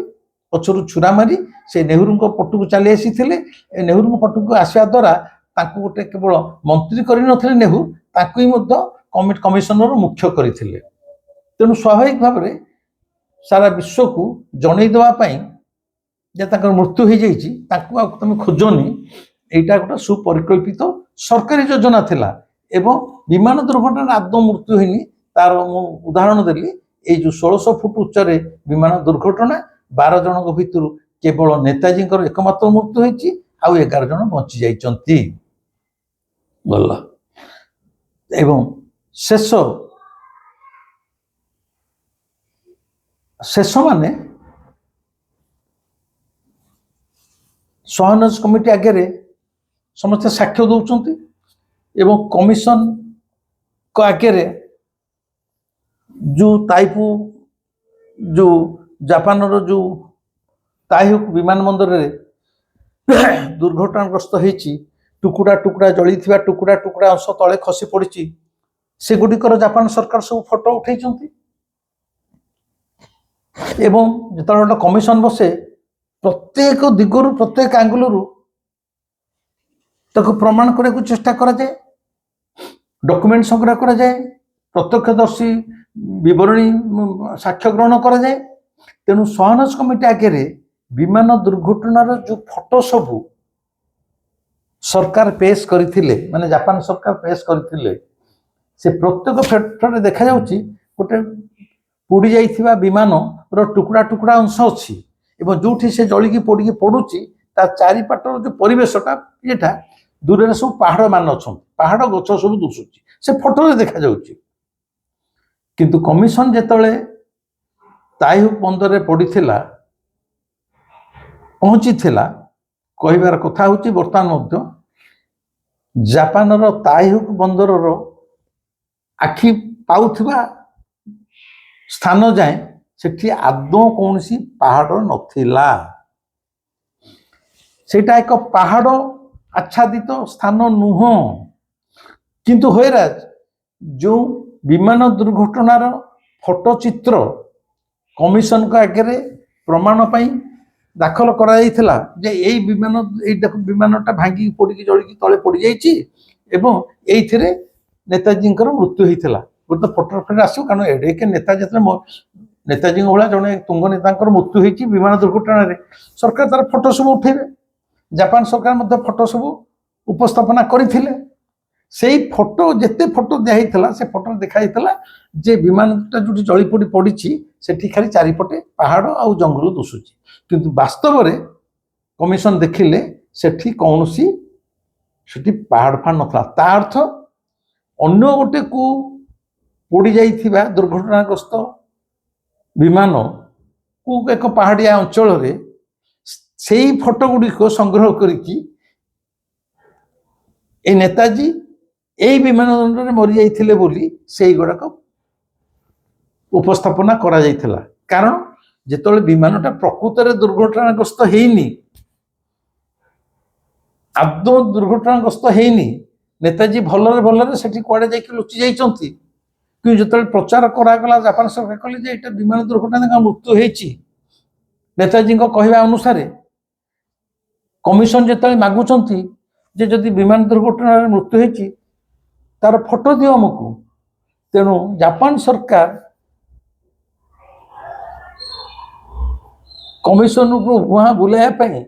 ପଛରୁ ଛୁରା ମାରି ସେ ନେହେରୁଙ୍କ ପଟକୁ ଚାଲି ଆସିଥିଲେ। ନେହେରୁଙ୍କ ପଟକୁ ଆସିବା ଦ୍ୱାରା ତାଙ୍କୁ ଗୋଟେ କେବଳ ମନ୍ତ୍ରୀ କରିନଥିଲେ ନେହେରୁ, ତାଙ୍କୁ ହିଁ ମଧ୍ୟ କମିଶନର ମୁଖ୍ୟ କରିଥିଲେ। ତେଣୁ ସ୍ୱାଭାବିକ ଭାବରେ ସାରା ବିଶ୍ୱକୁ ଜଣେଇ ଦେବା ପାଇଁ ଯେ ତାଙ୍କର ମୃତ୍ୟୁ ହେଇଯାଇଛି, ତାଙ୍କୁ ଆଉ ତମେ ଖୋଜନି, এইটা ଗୋଟେ ସୁପରିକଳ୍ପିତ ସରକାରୀ ଯୋଜନା ଥିଲା। ଏବଂ ବିମାନ ଦୁର୍ଘଟଣାରେ ଆଦୌ ମୃତ୍ୟୁ ହେଇନି। ତାର ମୁଁ ଉଦାହରଣ ଦେଲି, এই ଯେଉଁ 1600 ଫୁଟ ଉଚ୍ଚରେ ବିମାନ ଦୁର୍ଘଟଣା, 12 ଜଣଙ୍କ ଭିତରୁ କେବଳ ନେତାଜୀଙ୍କର ଏକମାତ୍ର ମୃତ୍ୟୁ ହେଇଛି, ଆଉ 11 ଜଣ ବଞ୍ଚି ଯାଇଛନ୍ତି। ଗଲା ଏବଂ ଶେଷ ମାନେ ସହାନୁଭୂତି କମିଟି ଆଗରେ ସମସ୍ତେ ସାକ୍ଷ୍ୟ ଦଉଛନ୍ତି ଏବଂ କମିଶନ ଆଗରେ ଯୋଉ ତାଇପୁ ଯୋଉ ଜାପାନର ଯୋଉ ତାଇହୁକ ବିମାନ ବନ୍ଦରରେ ଦୁର୍ଘଟଣାଗ୍ରସ୍ତ ହେଇଛି, ଟୁକୁଡ଼ା ଟୁକୁଡ଼ା ଜଳିଥିବା ଟୁକୁଡ଼ା ଟୁକୁଡ଼ା ଅଂଶ ତଳେ ଖସି ପଡ଼ିଛି, ସେଗୁଡ଼ିକର ଜାପାନ ସରକାର ସବୁ ଫଟୋ ଉଠେଇଛନ୍ତି। ଏବଂ ଯେତେବେଳେ ଗୋଟେ କମିଶନ ବସେ ପ୍ରତ୍ୟେକ ଦିଗରୁ ପ୍ରତ୍ୟେକ ଆଙ୍ଗୁଲରୁ ତାକୁ ପ୍ରମାଣ କରିବାକୁ ଚେଷ୍ଟା କରାଯାଏ, ଡକୁମେଣ୍ଟ ସଂଗ୍ରହ କରାଯାଏ, ପ୍ରତ୍ୟକ୍ଷଦର୍ଶୀ ବିବରଣୀ ସାକ୍ଷ୍ୟ ଗ୍ରହଣ କରାଯାଏ। ତେଣୁ ସହାନୁଭୂତି କମିଟି ଆଗରେ ବିମାନ ଦୁର୍ଘଟଣାର ଯୋଉ ଫଟୋ ସବୁ ସରକାର ପେଶ କରିଥିଲେ, ମାନେ ଜାପାନ ସରକାର ପେଶ କରିଥିଲେ, ସେ ପ୍ରତ୍ୟେକ ଫଟୋରେ ଦେଖାଯାଉଛି ଗୋଟେ ପୋଡ଼ି ଯାଇଥିବା ବିମାନର ଟୁକୁଡ଼ା ଟୁକୁଡ଼ା ଅଂଶ ଅଛି ଏବଂ ଯୋଉଠି ସେ ଜଳିକି ପୋଡ଼ିକି ପଡ଼ୁଛି ତା ଚାରିପାଟର ଯୋଉ ପରିବେଶଟା ଏଇଟା ଦୂରରେ ସବୁ ପାହାଡ଼ ମାନ ଅଛନ୍ତି, ପାହାଡ଼ ଗଛ ସବୁ ଦିଶୁଛି, ସେ ଫଟୋରେ ଦେଖାଯାଉଛି। କିନ୍ତୁ କମିଶନ ଯେତେବେଳେ ତାଇହୁକ ବନ୍ଦରରେ ପହଞ୍ଚିଥିଲା, କହିବାର କଥା ହଉଛି ବର୍ତ୍ତମାନ ମଧ୍ୟ ଜାପାନର ତାଇହୁକ ବନ୍ଦରର ଆଖି ପାଉଥିବା ସ୍ଥାନ ଯାଏଁ ସେଠି ଆଦୌ କୌଣସି ପାହାଡ଼ ନଥିଲା। ସେଇଟା ଏକ ପାହାଡ଼ ଆଚ୍ଛାଦିତ ସ୍ଥାନ ନୁହଁ। କିନ୍ତୁ ହଇରାଜ ଯୋଉ ବିମାନ ଦୁର୍ଘଟଣାର ଫଟୋ ଚିତ୍ର କମିଶନଙ୍କ ଆଗରେ ପ୍ରମାଣ ପାଇଁ ଦାଖଲ କରାଯାଇଥିଲା ଯେ ଏଇ ବିମାନଟା ଭାଙ୍ଗିକି ପୋଡ଼ିକି ଜଳିକି ତଳେ ପଡ଼ିଯାଇଛି ଏବଂ ଏଇଥିରେ ନେତାଜୀଙ୍କର ମୃତ୍ୟୁ ହେଇଥିଲା। ଗୋଟେ ଫଟୋ ଆସିବ, କାରଣ ଏଡ଼େକେ ନେତା ଯେତେବେଳେ ନେତାଜୀଙ୍କ ଭଳିଆ ଜଣେ ତୁଙ୍ଗ ନେତାଙ୍କର ମୃତ୍ୟୁ ହେଇଛି ବିମାନ ଦୁର୍ଘଟଣାରେ, ସରକାର ତାର ଫଟୋ ସବୁ ଉଠେଇବେ। ଜାପାନ ସରକାର ମଧ୍ୟ ଫଟୋ ସବୁ ଉପସ୍ଥାପନା କରିଥିଲେ। ସେଇ ଫଟୋ ଯେତେ ଫଟୋ ଦିଆହେଇଥିଲା ସେ ଫଟୋରେ ଦେଖାଯାଇଥିଲା ଯେ ବିମାନଟା ଯୋଉଠି ଜଳି ପୋଡ଼ି ପଡ଼ିଛି ସେଠି ଖାଲି ଚାରିପଟେ ପାହାଡ଼ ଆଉ ଜଙ୍ଗଲ ଦିଶୁଛି, କିନ୍ତୁ ବାସ୍ତବରେ କମିଶନ ଦେଖିଲେ ସେଠି କୌଣସି ପାହାଡ଼ ଫାହାଡ଼ ନଥିଲା। ତା ଅର୍ଥ ଅନ୍ୟ ଗୋଟେ ପୋଡ଼ି ଯାଇଥିବା ଦୁର୍ଘଟଣାଗ୍ରସ୍ତ ବିମାନକୁ ଏକ ପାହାଡ଼ିଆ ଅଞ୍ଚଳରେ ସେଇ ଫଟୋ ଗୁଡ଼ିକ ସଂଗ୍ରହ କରିକି ଏ ନେତାଜୀ ଏଇ ବିମାନ ବନ୍ଦରରେ ମରି ଯାଇଥିଲେ ବୋଲି ସେଇଗୁଡ଼ାକ ଉପସ୍ଥାପନା କରାଯାଇଥିଲା। କାରଣ ଯେତେବେଳେ ବିମାନଟା ପ୍ରକୃତରେ ଦୁର୍ଘଟଣାଗ୍ରସ୍ତ ହେଇନି, ଆଦୌ ଦୁର୍ଘଟଣାଗ୍ରସ୍ତ ହେଇନି, ନେତାଜୀ ଭଲରେ ସେଠି କୁଆଡ଼େ ଯାଇକି ଲୁଚି ଯାଇଛନ୍ତି, କିନ୍ତୁ ଯେତେବେଳେ ପ୍ରଚାର କରାଗଲା ଜାପାନ ସରକାର କହିଲେ ଯେ ଏଇଟା ବିମାନ ଦୁର୍ଘଟଣା ମୃତ୍ୟୁ ହେଇଛି, ନେତାଜୀଙ୍କ କହିବା ଅନୁସାରେ କମିଶନ ଯେତେବେଳେ ମାଗୁଛନ୍ତି ଯେ ଯଦି ବିମାନ ଦୁର୍ଘଟଣାରେ ମୃତ୍ୟୁ ହେଇଛି ତାର ଫଟୋ ଦିଅ ଆମକୁ, ତେଣୁ ଜାପାନ ସରକାର କମିଶନକୁ ଭୁଆଁ ବୁଲାଇବା ପାଇଁ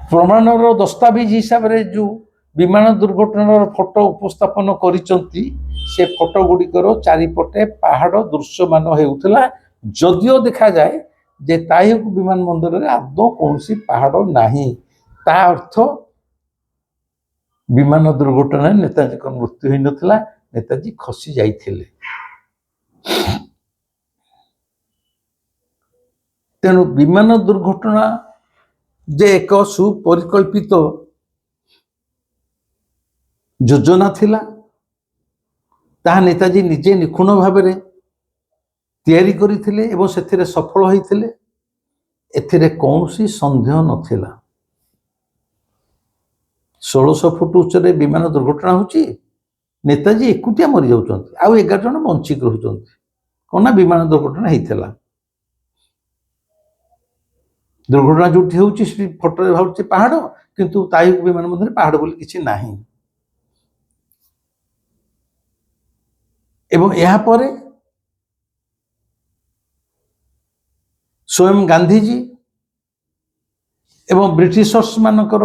ପ୍ରମାଣର ଦସ୍ତାବିଜ ହିସାବରେ ଯୋଉ ବିମାନ ଦୁର୍ଘଟଣାର ଫଟୋ ଉପସ୍ଥାପନ କରିଛନ୍ତି ସେ ଫଟୋ ଗୁଡ଼ିକର ଚାରିପଟେ ପାହାଡ଼ ଦୃଶ୍ୟମାନ ହେଉଥିଲା, ଯଦିଓ ଦେଖାଯାଏ ଯେ ତାଇହୁକ ବିମାନ ବନ୍ଦରରେ ଆଦୌ କୌଣସି ପାହାଡ଼ ନାହିଁ। ତା ଅର୍ଥ ବିମାନ ଦୁର୍ଘଟଣାରେ ନେତାଜୀଙ୍କ ମୃତ୍ୟୁ ହୋଇନଥିଲା, ନେତାଜୀ ଖସି ଯାଇଥିଲେ। ତେଣୁ ବିମାନ ଦୁର୍ଘଟଣା ଯେ ଏକ ସୁପରିକଳ୍ପିତ ଯୋଜନା ଥିଲା ତାହା ନେତାଜୀ ନିଜେ ନିଖୁଣ ଭାବରେ ତିଆରି କରିଥିଲେ ଏବଂ ସେଥିରେ ସଫଳ ହୋଇଥିଲେ, ଏଥିରେ କୌଣସି ସନ୍ଦେହ ନଥିଲା। 1600 ଫୁଟ ଉଚ୍ଚରେ ବିମାନ ଦୁର୍ଘଟଣା ହେଉଛି, ନେତାଜୀ ଏକୁଟିଆ ମରିଯାଉଛନ୍ତି, ଆଉ 11 ଜଣ ବଞ୍ଚିକି ରହୁଛନ୍ତି। କଣ ନା ବିମାନ ଦୁର୍ଘଟଣା ହେଇଥିଲା। ଦୁର୍ଘଟଣା ଯୋଉଠି ହେଉଛି ସେଠି ଫଟୋରେ ଭାବୁଛି ପାହାଡ଼, କିନ୍ତୁ ତାଇହୁକ ବିମାନ ମଧ୍ୟରେ ପାହାଡ଼ ବୋଲି କିଛି ନାହିଁ। ଏବଂ ଏହାପରେ ସ୍ୱୟଂ ଗାନ୍ଧୀଜୀ ଏବଂ ବ୍ରିଟିଶର୍ସ ମାନଙ୍କର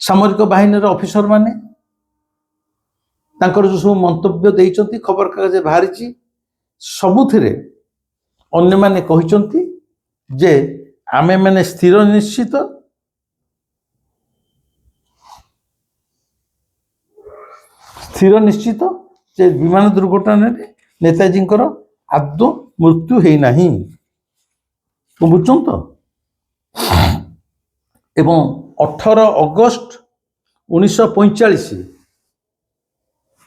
ସାମରିକ ବାହିନୀର ଅଫିସର ମାନେ ତାଙ୍କର ଯୋଉ ସବୁ ମନ୍ତବ୍ୟ ଦେଇଛନ୍ତି, ଖବରକାଗଜରେ ବାହାରିଛି, ସବୁଥିରେ ଅନ୍ୟମାନେ କହିଛନ୍ତି ଯେ ଆମେମାନେ ସ୍ଥିର ନିଶ୍ଚିତ ଯେ ବିମାନ ଦୁର୍ଘଟଣାରେ ନେତାଜୀଙ୍କର ଆଦୌ ମୃତ୍ୟୁ ହେଇନାହିଁ। ବୁଝୁଛନ୍ତି ତ? ଏବଂ 18 ଅଗଷ୍ଟ 1945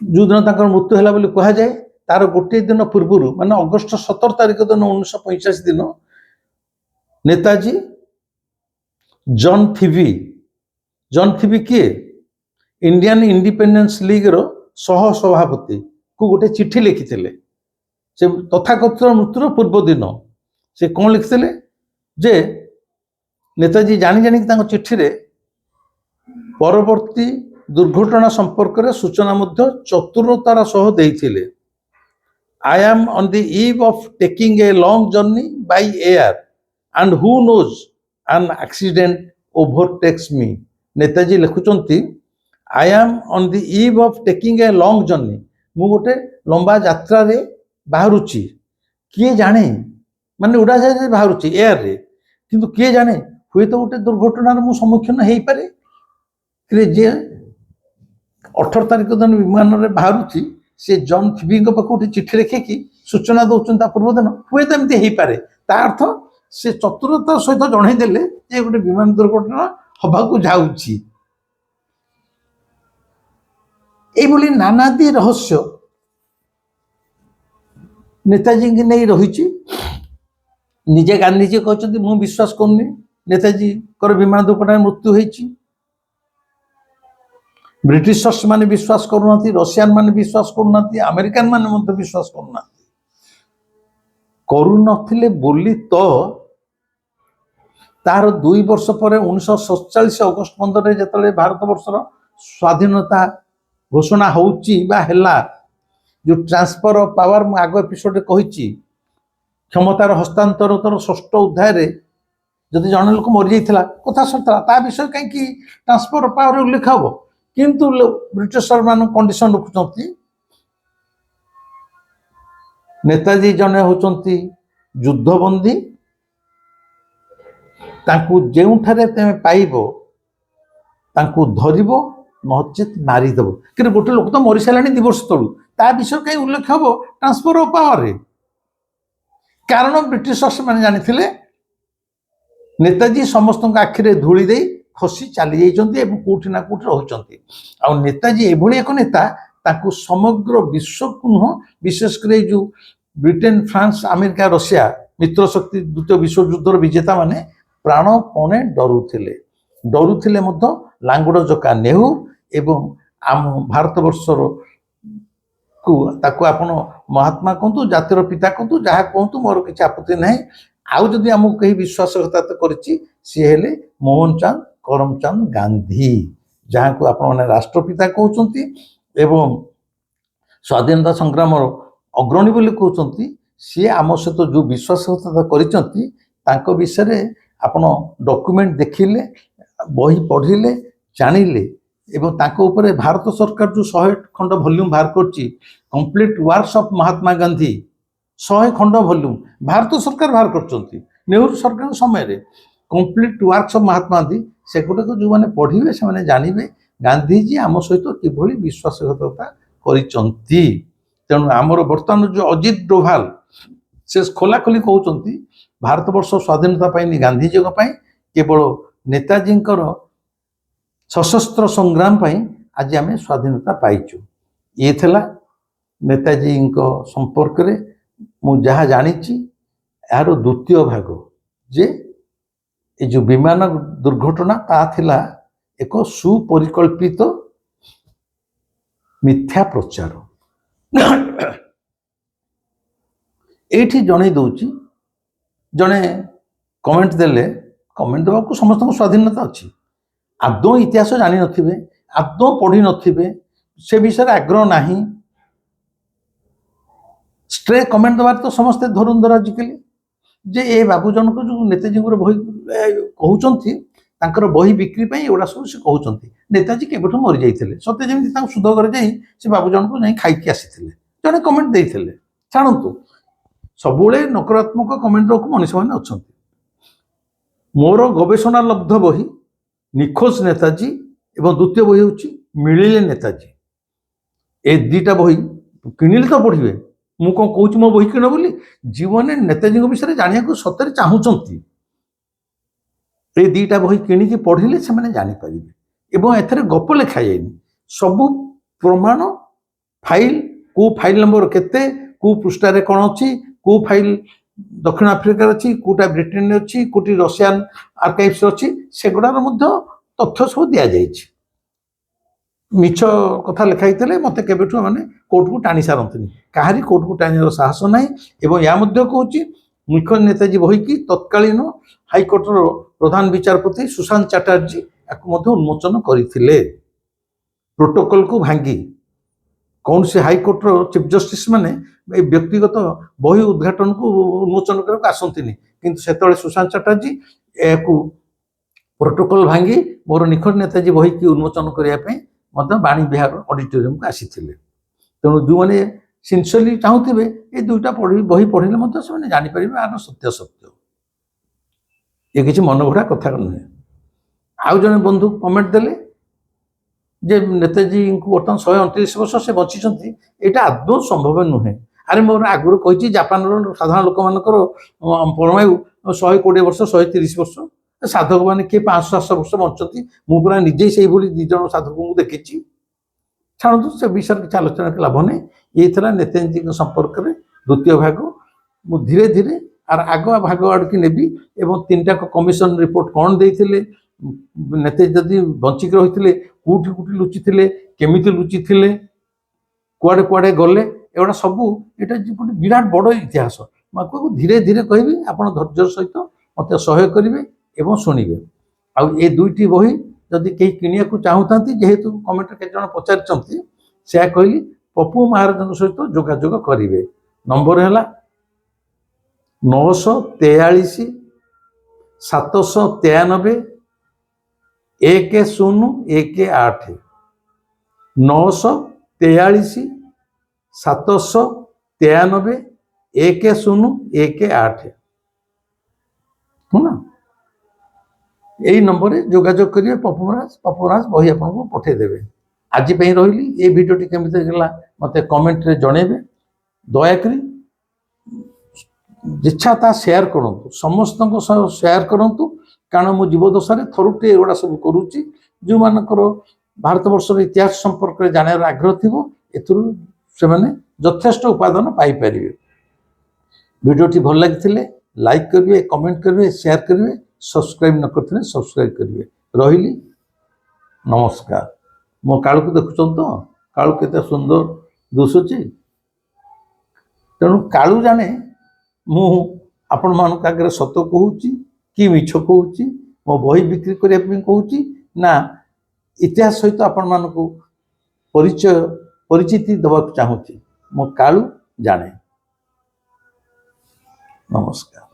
ଯେଉଁଦିନ ତାଙ୍କର ମୃତ୍ୟୁ ହେଲା ବୋଲି କୁହାଯାଏ, ତାର ଗୋଟିଏ ଦିନ ପୂର୍ବରୁ ମାନେ ଅଗଷ୍ଟ 17 ତାରିଖ ଦିନ 1985 ଦିନ ନେତାଜୀ ଜନ୍ ଫିବି କିଏ? ଇଣ୍ଡିଆନ୍ ଇଣ୍ଡିପେଣ୍ଡେନ୍ସ ଲିଗ୍ର ସହ ସଭାପତି କୁ ଗୋଟେ ଚିଠି ଲେଖିଥିଲେ। ସେ ତଥାକଥିତ ମୃତ୍ୟୁର ପୂର୍ବ ଦିନ ସେ କ'ଣ ଲେଖିଥିଲେ ଯେ ନେତାଜୀ ଜାଣିକି ତାଙ୍କ ଚିଠିରେ ପରବର୍ତ୍ତୀ ଦୁର୍ଘଟଣା ସମ୍ପର୍କରେ ସୂଚନା ମଧ୍ୟ ଚତୁରତାର ସହ ଦେଇଥିଲେ। I am on the eve of taking a long journey by air and who knows an accident overtakes me। Netaji ଲେଖୁଛନ୍ତି I am on the eve of taking a long journey। ମୁଁ ଗୋଟେ ଲମ୍ବା ଯାତ୍ରାରେ ବାହାରୁଛି, କିଏ ଜାଣେ, ମାନେ ଉଡ଼ାଜାହାଜରେ ବାହାରୁଛି ଏୟାରରେ, କିନ୍ତୁ କିଏ ଜାଣେ ହୁଏତ ଗୋଟେ ଦୁର୍ଘଟଣାର ମୁଁ ସମ୍ମୁଖୀନ ହେଇପାରେ। ଯେ 18 ତାରିଖ ଦିନ ବିମାନରେ ବାହାରୁଛି, ସେ ଜନ୍ ଫିବିଙ୍କ ପାଖକୁ ଗୋଟେ ଚିଠି ଲେଖିକି ସୂଚନା ଦଉଛନ୍ତି ତା ପୂର୍ବ ଦିନ, ହୁଏତ ଏମିତି ହେଇପାରେ। ତା ଅର୍ଥ ସେ ଚତୁରତାର ସହିତ ଜଣେଇ ଦେଲେ ଯେ ଗୋଟେ ବିମାନ ଦୁର୍ଘଟଣା ହବାକୁ ଯାଉଛି। এইଭଳି ନାନାଦି ରହସ୍ୟ ନେତାଜୀଙ୍କୁ ନେଇ ରହିଛି। ନିଜେ ଗାନ୍ଧୀଜୀ କହିଛନ୍ତି ମୁଁ ବିଶ୍ୱାସ କରୁନି ନେତାଜୀଙ୍କର ବିମାନ ଦୁର୍ଘଟଣାରେ ମୃତ୍ୟୁ ହେଇଛି। ବ୍ରିଟିଶର୍ସ ମାନେ ବିଶ୍ୱାସ କରୁନାହାନ୍ତି, ରସିଆନ୍ ମାନେ ବିଶ୍ୱାସ କରୁନାହାନ୍ତି, ଆମେରିକାନ ମାନେ ମଧ୍ୟ ବିଶ୍ୱାସ କରୁନାହାନ୍ତି। କରୁନଥିଲେ ବୋଲି ତ ତାର 2 ବର୍ଷ ପରେ 1947 ଅଗଷ୍ଟ 15 ଯେତେବେଳେ ଭାରତବର୍ଷର ସ୍ୱାଧୀନତା ଘୋଷଣା ହେଉଛି ବା ହେଲା, ଯେଉଁ ଟ୍ରାନ୍ସଫର ଅଫ ପାୱାର ମୁଁ ଆଗ ଏପିସୋଡରେ କହିଛି, କ୍ଷମତାର ହସ୍ତାନ୍ତରର 6ଠ ଅଧ୍ୟାୟରେ ଯଦି ଜଣେ ଲୋକ ମରିଯାଇଥିଲା କଥା ସରିଥିଲା, ତା ବିଷୟ କାହିଁକି ଟ୍ରାନ୍ସଫର ଅଫ ପାୱାରରେ ଉଲ୍ଲେଖ ହବ? କିନ୍ତୁ ବ୍ରିଟିଶର ମାନଙ୍କ କଣ୍ଡିସନ ରଖୁଛନ୍ତି ନେତାଜୀ ଜଣେ ହେଉଛନ୍ତି ଯୁଦ୍ଧବନ୍ଦୀ, ତାଙ୍କୁ ଯେଉଁଠାରେ ତମେ ପାଇବ ତାଙ୍କୁ ଧରିବ ନଚେତ୍ ମାରିଦେବ। କିନ୍ତୁ ଗୋଟେ ଲୋକ ତ ମରିସାରିଲାଣି 2 ବର୍ଷ ତଳୁ, ତା ବିଷୟ କାହିଁ ଉଲ୍ଲେଖ ହବ ଟ୍ରାନ୍ସଫର ଅଫ ପାୱାରରେ? କାରଣ ବ୍ରିଟିଶର୍ସ ମାନେ ଜାଣିଥିଲେ ନେତାଜୀ ସମସ୍ତଙ୍କ ଆଖିରେ ଧୂଳି ଦେଇ ଖସି ଚାଲି ଯାଇଛନ୍ତି ଏବଂ କୋଉଠି ନା କୋଉଠି ରହିଛନ୍ତି। ଆଉ ନେତାଜୀ ଏଭଳି ଏକ ନେତା, ତାଙ୍କୁ ସମଗ୍ର ବିଶ୍ୱକୁ ନୁହଁ, ବିଶେଷ କରି ଏଇ ଯେଉଁ ବ୍ରିଟେନ, ଫ୍ରାନ୍ସ, ଆମେରିକା, ରଷିଆ ମିତ୍ର ଶକ୍ତି ଦ୍ୱିତୀୟ ବିଶ୍ୱଯୁଦ୍ଧର ବିଜେତା ମାନେ ପ୍ରାଣପଣେ ଡରୁଥିଲେ ମଧ୍ୟ ଲାଙ୍ଗୁଡ଼ ଜକା ନେହେରୁ ଏବଂ ଆମ ଭାରତବର୍ଷର ତାକୁ ଆପଣ ମହାତ୍ମା କୁହନ୍ତୁ, ଜାତିର ପିତା କୁହନ୍ତୁ, ଯାହା କୁହନ୍ତୁ, ମୋର କିଛି ଆପତ୍ତି ନାହିଁ। ଆଉ ଯଦି ଆମକୁ କେହି ବିଶ୍ୱାସଘାତକତା କରିଛି, ସିଏ ହେଲେ ମୋହନ ଚାନ୍ଦ କରମଚାନ୍ଦ ଗାନ୍ଧୀ, ଯାହାକୁ ଆପଣମାନେ ରାଷ୍ଟ୍ରପିତା କହୁଛନ୍ତି ଏବଂ ସ୍ୱାଧୀନତା ସଂଗ୍ରାମର ଅଗ୍ରଣୀ ବୋଲି କହୁଛନ୍ତି। ସିଏ ଆମ ସହିତ ଯେଉଁ ବିଶ୍ୱାସଘାତକତା କରିଛନ୍ତି, ତାଙ୍କ ବିଷୟରେ ଆପଣ ଡକୁମେଣ୍ଟ ଦେଖିଲେ, ବହି ପଢ଼ିଲେ, ଜାଣିଲେ ଏବଂ ତାଙ୍କ ଉପରେ ଭାରତ ସରକାର ଯେଉଁ 100 ଖଣ୍ଡ ଭଲ୍ୟୁମ୍ ବାହାର କରିଛି, complete works of Mahatma Gandhi, 100 ଖଣ୍ଡ ଭଲ୍ୟୁମ୍ ଭାରତ ସରକାର ବାହାର କରିଛନ୍ତି ନେହେରୁ ସରକାରଙ୍କ ସମୟରେ। Complete works of Mahatma Gandhi, ସେଗୁଡ଼ାକୁ ଯେଉଁମାନେ ପଢ଼ିବେ ସେମାନେ ଜାଣିବେ ଗାନ୍ଧୀଜୀ ଆମ ସହିତ କିଭଳି ବିଶ୍ୱାସଘାତକତା କରିଛନ୍ତି। ତେଣୁ ଆମର ବର୍ତ୍ତମାନ ଯେଉଁ ଅଜିତ ଡୋଭାଲ, ସେ ଖୋଲାଖୋଲି କହୁଛନ୍ତି ଭାରତବର୍ଷ ସ୍ୱାଧୀନତା ପାଇନି ଗାନ୍ଧୀଜୀଙ୍କ ପାଇଁ, କେବଳ ନେତାଜୀଙ୍କର ସଶସ୍ତ୍ର ସଂଗ୍ରାମ ପାଇଁ ଆଜି ଆମେ ସ୍ୱାଧୀନତା ପାଇଛୁ। ଇଏ ଥିଲା ନେତାଜୀଙ୍କ ସମ୍ପର୍କରେ ମୁଁ ଯାହା ଜାଣିଛି। ଏହାର ଦ୍ୱିତୀୟ ଭାଗ ଯେ ଏ ଯେଉଁ ବିମାନ ଦୁର୍ଘଟଣା, ତାହା ଥିଲା ଏକ ସୁପରିକଳ୍ପିତ ମିଥ୍ୟା ପ୍ରଚାର। ଏଇଠି ଜଣେଇ ଦଉଛି, ଜଣେ କମେଣ୍ଟ ଦେଲେ, କମେଣ୍ଟ ଦେବାକୁ ସମସ୍ତଙ୍କ ସ୍ୱାଧୀନତା ଅଛି, ଆଦୌ ଇତିହାସ ଜାଣିନଥିବେ, ଆଦୌ ପଢ଼ିନଥିବେ, ସେ ବିଷୟରେ ଆଗ୍ରହ ନାହିଁ, ଷ୍ଟ୍ରେ କମେଣ୍ଟ ଦେବାରେ ତ ସମସ୍ତେ ଧରୁନ୍ଧର ଆଜିକାଲି। ଯେ ଏ ବାବୁ ଜଣକ ଯେଉଁ ନେତାଜୀଙ୍କର ବହି କହୁଛନ୍ତି, ତାଙ୍କର ବହି ବିକ୍ରି ପାଇଁ ଏଗୁଡ଼ା ସବୁ ସେ କହୁଛନ୍ତି। ନେତାଜୀ କେବେଠୁ ମରିଯାଇଥିଲେ, ସତେ ଯେମିତି ତାଙ୍କୁ ସୁଧ ଘରେ ଯାଇ ସେ ବାବୁ ଜଣକୁ ଯାଇ ଖାଇକି ଆସିଥିଲେ। ଜଣେ କମେଣ୍ଟ ଦେଇଥିଲେ। ଛାଡ଼ନ୍ତୁ, ସବୁବେଳେ ନକାରାତ୍ମକ କମେଣ୍ଟ ଦେବାକୁ ମଣିଷମାନେ ଅଛନ୍ତି। ମୋର ଗବେଷଣା ଲବ୍ଧ ବହି ନିଖୋଜ ନେତାଜୀ ଏବଂ ଦ୍ୱିତୀୟ ବହି ହେଉଛି ମିଳିଲେ ନେତାଜୀ। ଏ ଦୁଇଟା ବହି କିଣିଲେ ତ ପଢ଼ିବେ। ମୁଁ କ'ଣ କହୁଛି ମୋ ବହି କିଣ ବୋଲି? ଯେଉଁମାନେ ନେତାଜୀଙ୍କ ବିଷୟରେ ଜାଣିବାକୁ ସତରେ ଚାହୁଁଛନ୍ତି ଏ ଦୁଇଟା ବହି କିଣିକି ପଢ଼ିଲେ ସେମାନେ ଜାଣିପାରିବେ। ଏବଂ ଏଥିରେ ଗପ ଲେଖାଯାଇନି, ସବୁ ପ୍ରମାଣ, ଫାଇଲ, କେଉଁ ଫାଇଲ ନମ୍ବର କେତେ, କେଉଁ ପୃଷ୍ଠାରେ କ'ଣ ଅଛି, କେଉଁ ଫାଇଲ ଦକ୍ଷିଣ ଆଫ୍ରିକାରେ ଅଛି, କେଉଁଟା ବ୍ରିଟେନରେ ଅଛି, କେଉଁଠି ରସିଆନ ଆର୍କାଇଭ୍ସ ଅଛି, ସେଗୁଡ଼ାର ମଧ୍ୟ ତଥ୍ୟ ସବୁ ଦିଆଯାଇଛି। ମିଛ କଥା ଲେଖା ହେଇଥିଲେ ମୋତେ କେବେଠୁ ମାନେ କୋର୍ଟକୁ ଟାଣି ସାରନ୍ତିନି। କାହାରି କୋର୍ଟକୁ ଟାଣିବାର ସାହସ ନାହିଁ। ଏବଂ ଏହା ମଧ୍ୟ କହୁଛି ନିଖୋଜ ନେତାଜୀ ବହିକି ତତ୍କାଳୀନ ହାଇକୋର୍ଟର ପ୍ରଧାନ ବିଚାରପତି ସୁଶାନ୍ତ ଚାଟାର୍ଜୀ ୟାକୁ ମଧ୍ୟ ଉନ୍ମୋଚନ କରିଥିଲେ ପ୍ରୋଟୋକଲକୁ ଭାଙ୍ଗି। କୌଣସି ହାଇକୋର୍ଟର ଚିଫ୍ ଜଷ୍ଟିସ୍ ମାନେ ଏ ବ୍ୟକ୍ତିଗତ ବହି ଉଦ୍ଘାଟନକୁ ଉନ୍ମୋଚନ କରିବାକୁ ଆସନ୍ତିନି, କିନ୍ତୁ ସେତେବେଳେ ସୁଶାନ୍ତ ଚାଟାର୍ଜୀ ଏହାକୁ ପ୍ରୋଟୋକଲ ଭାଙ୍ଗି ମୋର ନିଖୋଜ ନେତାଜୀ ବହିକି ଉନ୍ମୋଚନ କରିବା ପାଇଁ ମଧ୍ୟ ବାଣୀ ବିହାର ଅଡିଟୋରିୟମକୁ ଆସିଥିଲେ। ତେଣୁ ଯେଉଁମାନେ ସିନ୍ସିୟରଲି ଚାହୁଁଥିବେ ଏ ଦୁଇଟା ବହି ପଢ଼ିଲେ ମଧ୍ୟ ସେମାନେ ଜାଣିପାରିବେ ଆର ସତ୍ୟ। ଏ କିଛି ମନଗଢ଼ା କଥା ନୁହେଁ। ଆଉ ଜଣେ ବନ୍ଧୁ କମେଣ୍ଟ ଦେଲେ ଯେ ନେତାଜୀଙ୍କୁ ବର୍ତ୍ତମାନ 129 ବର୍ଷ ସେ ବଞ୍ଚିଛନ୍ତି, ଏଇଟା ଆଦୌ ସମ୍ଭବ ନୁହେଁ। ଆରେ ମୋର ଆଗରୁ କହିଛି ଜାପାନର ସାଧାରଣ ଲୋକମାନଙ୍କର ପରମାୟୁ 120 ବର୍ଷ, 130 ବର୍ଷ। ସାଧକମାନେ କିଏ 500-700 ବର୍ଷ ବଞ୍ଚନ୍ତି। ମୁଁ ପୁରା ନିଜେ ସେଇଭଳି 2 ଜଣ ସାଧକଙ୍କୁ ଦେଖିଛି। ଛାଡ଼ନ୍ତୁ, ସେ ବିଷୟରେ କିଛି ଆଲୋଚନା ଲାଭ ନାହିଁ। ଇଏ ଥିଲା ନେତାଜୀଙ୍କ ସମ୍ପର୍କରେ ଦ୍ୱିତୀୟ ଭାଗ। ମୁଁ ଧୀରେ ଧୀରେ ଆର ଆଗ ଭାଗ ଆଡ଼ିକି ନେବି ଏବଂ 3ଟା କମିଶନ ରିପୋର୍ଟ କ'ଣ ଦେଇଥିଲେ, ନେତାଜୀ ଯଦି ବଞ୍ଚିକି ରହିଥିଲେ କୋଉଠି କୋଉଠି ଲୁଚିଥିଲେ, କେମିତି ଲୁଚିଥିଲେ, କୁଆଡ଼େ କୁଆଡ଼େ ଗଲେ, ଏଗୁଡ଼ା ସବୁ ଏଇଟା ଗୋଟେ ବିରାଟ ବଡ଼ ଇତିହାସ। ମୁଁ ଆକୁ ଧୀରେ ଧୀରେ କହିବି, ଆପଣ ଧୈର୍ଯ୍ୟ ସହିତ ମୋତେ ସହ୍ୟ କରିବେ ଏବଂ ଶୁଣିବେ। ଆଉ ଏ 2ଟି ବହି ଯଦି କେହି କିଣିବାକୁ ଚାହୁଁଥାନ୍ତି, ଯେହେତୁ କମେଣ୍ଟରେ କେତେ ଜଣ ପଚାରିଛନ୍ତି, ସେୟା କହିଲି ପପୁ ମହାରାଜଙ୍କ ସହିତ ଯୋଗାଯୋଗ କରିବେ। ନମ୍ବର ହେଲା 943 793 1018 943 793 1018 ନା, এই নম্বরে যোগাযোগ করিবে। পপুরাজ বহি আপনাকে পঠাইদেবে। আজ ପାଇଁ ରହିଲି। এই ভিডিওটি কেମିତି লাগলা মতে কমেন্টরে জଣାଇବେ। দয়াকରି ইচ্ছা তা সেয়ার করନ୍ତୁ, ସମସ୍ତଙ୍କ ସହ ସେୟାର କରନ୍ତୁ। କାରଣ ମୁଁ ଜୀବଦଶାରେ ଥରୁଟେ ଏଗୁଡ଼ା ସବୁ କରୁଛି। ଯେଉଁମାନଙ୍କର ଭାରତବର୍ଷର ଇତିହାସ ସମ୍ପର୍କରେ ଜାଣିବାର ଆଗ୍ରହ ଥିବ, ଏଥିରୁ ସେମାନେ ଯଥେଷ୍ଟ ଉପାଦାନ ପାଇପାରିବେ। ଭିଡ଼ିଓଟି ଭଲ ଲାଗିଥିଲେ ଲାଇକ୍ କରିବେ, କମେଣ୍ଟ କରିବେ, ସେୟାର କରିବେ। ସବସ୍କ୍ରାଇବ୍ ନ କରିଥିଲେ ସବସ୍କ୍ରାଇବ୍ କରିବେ। ରହିଲି, ନମସ୍କାର। ମୋ କାଳୁକୁ ଦେଖୁଛନ୍ତି ତ, କାଳୁ କେତେ ସୁନ୍ଦର ଦିଶୁଛି। ତେଣୁ କାଳୁ ଜାଣେ ମୁଁ ଆପଣମାନଙ୍କ ଆଗରେ ସତ କହୁଛି କି ମିଛ କହୁଛି, ମୋ ବହି ବିକ୍ରି କରିବା ପାଇଁ କହୁଛି ନା ଇତିହାସ ସହିତ ଆପଣମାନଙ୍କୁ ପରିଚିତି ଦେବାକୁ ଚାହୁଁଛି। ମୋ କାଳୁ ଜାଣେ। ନମସ୍କାର।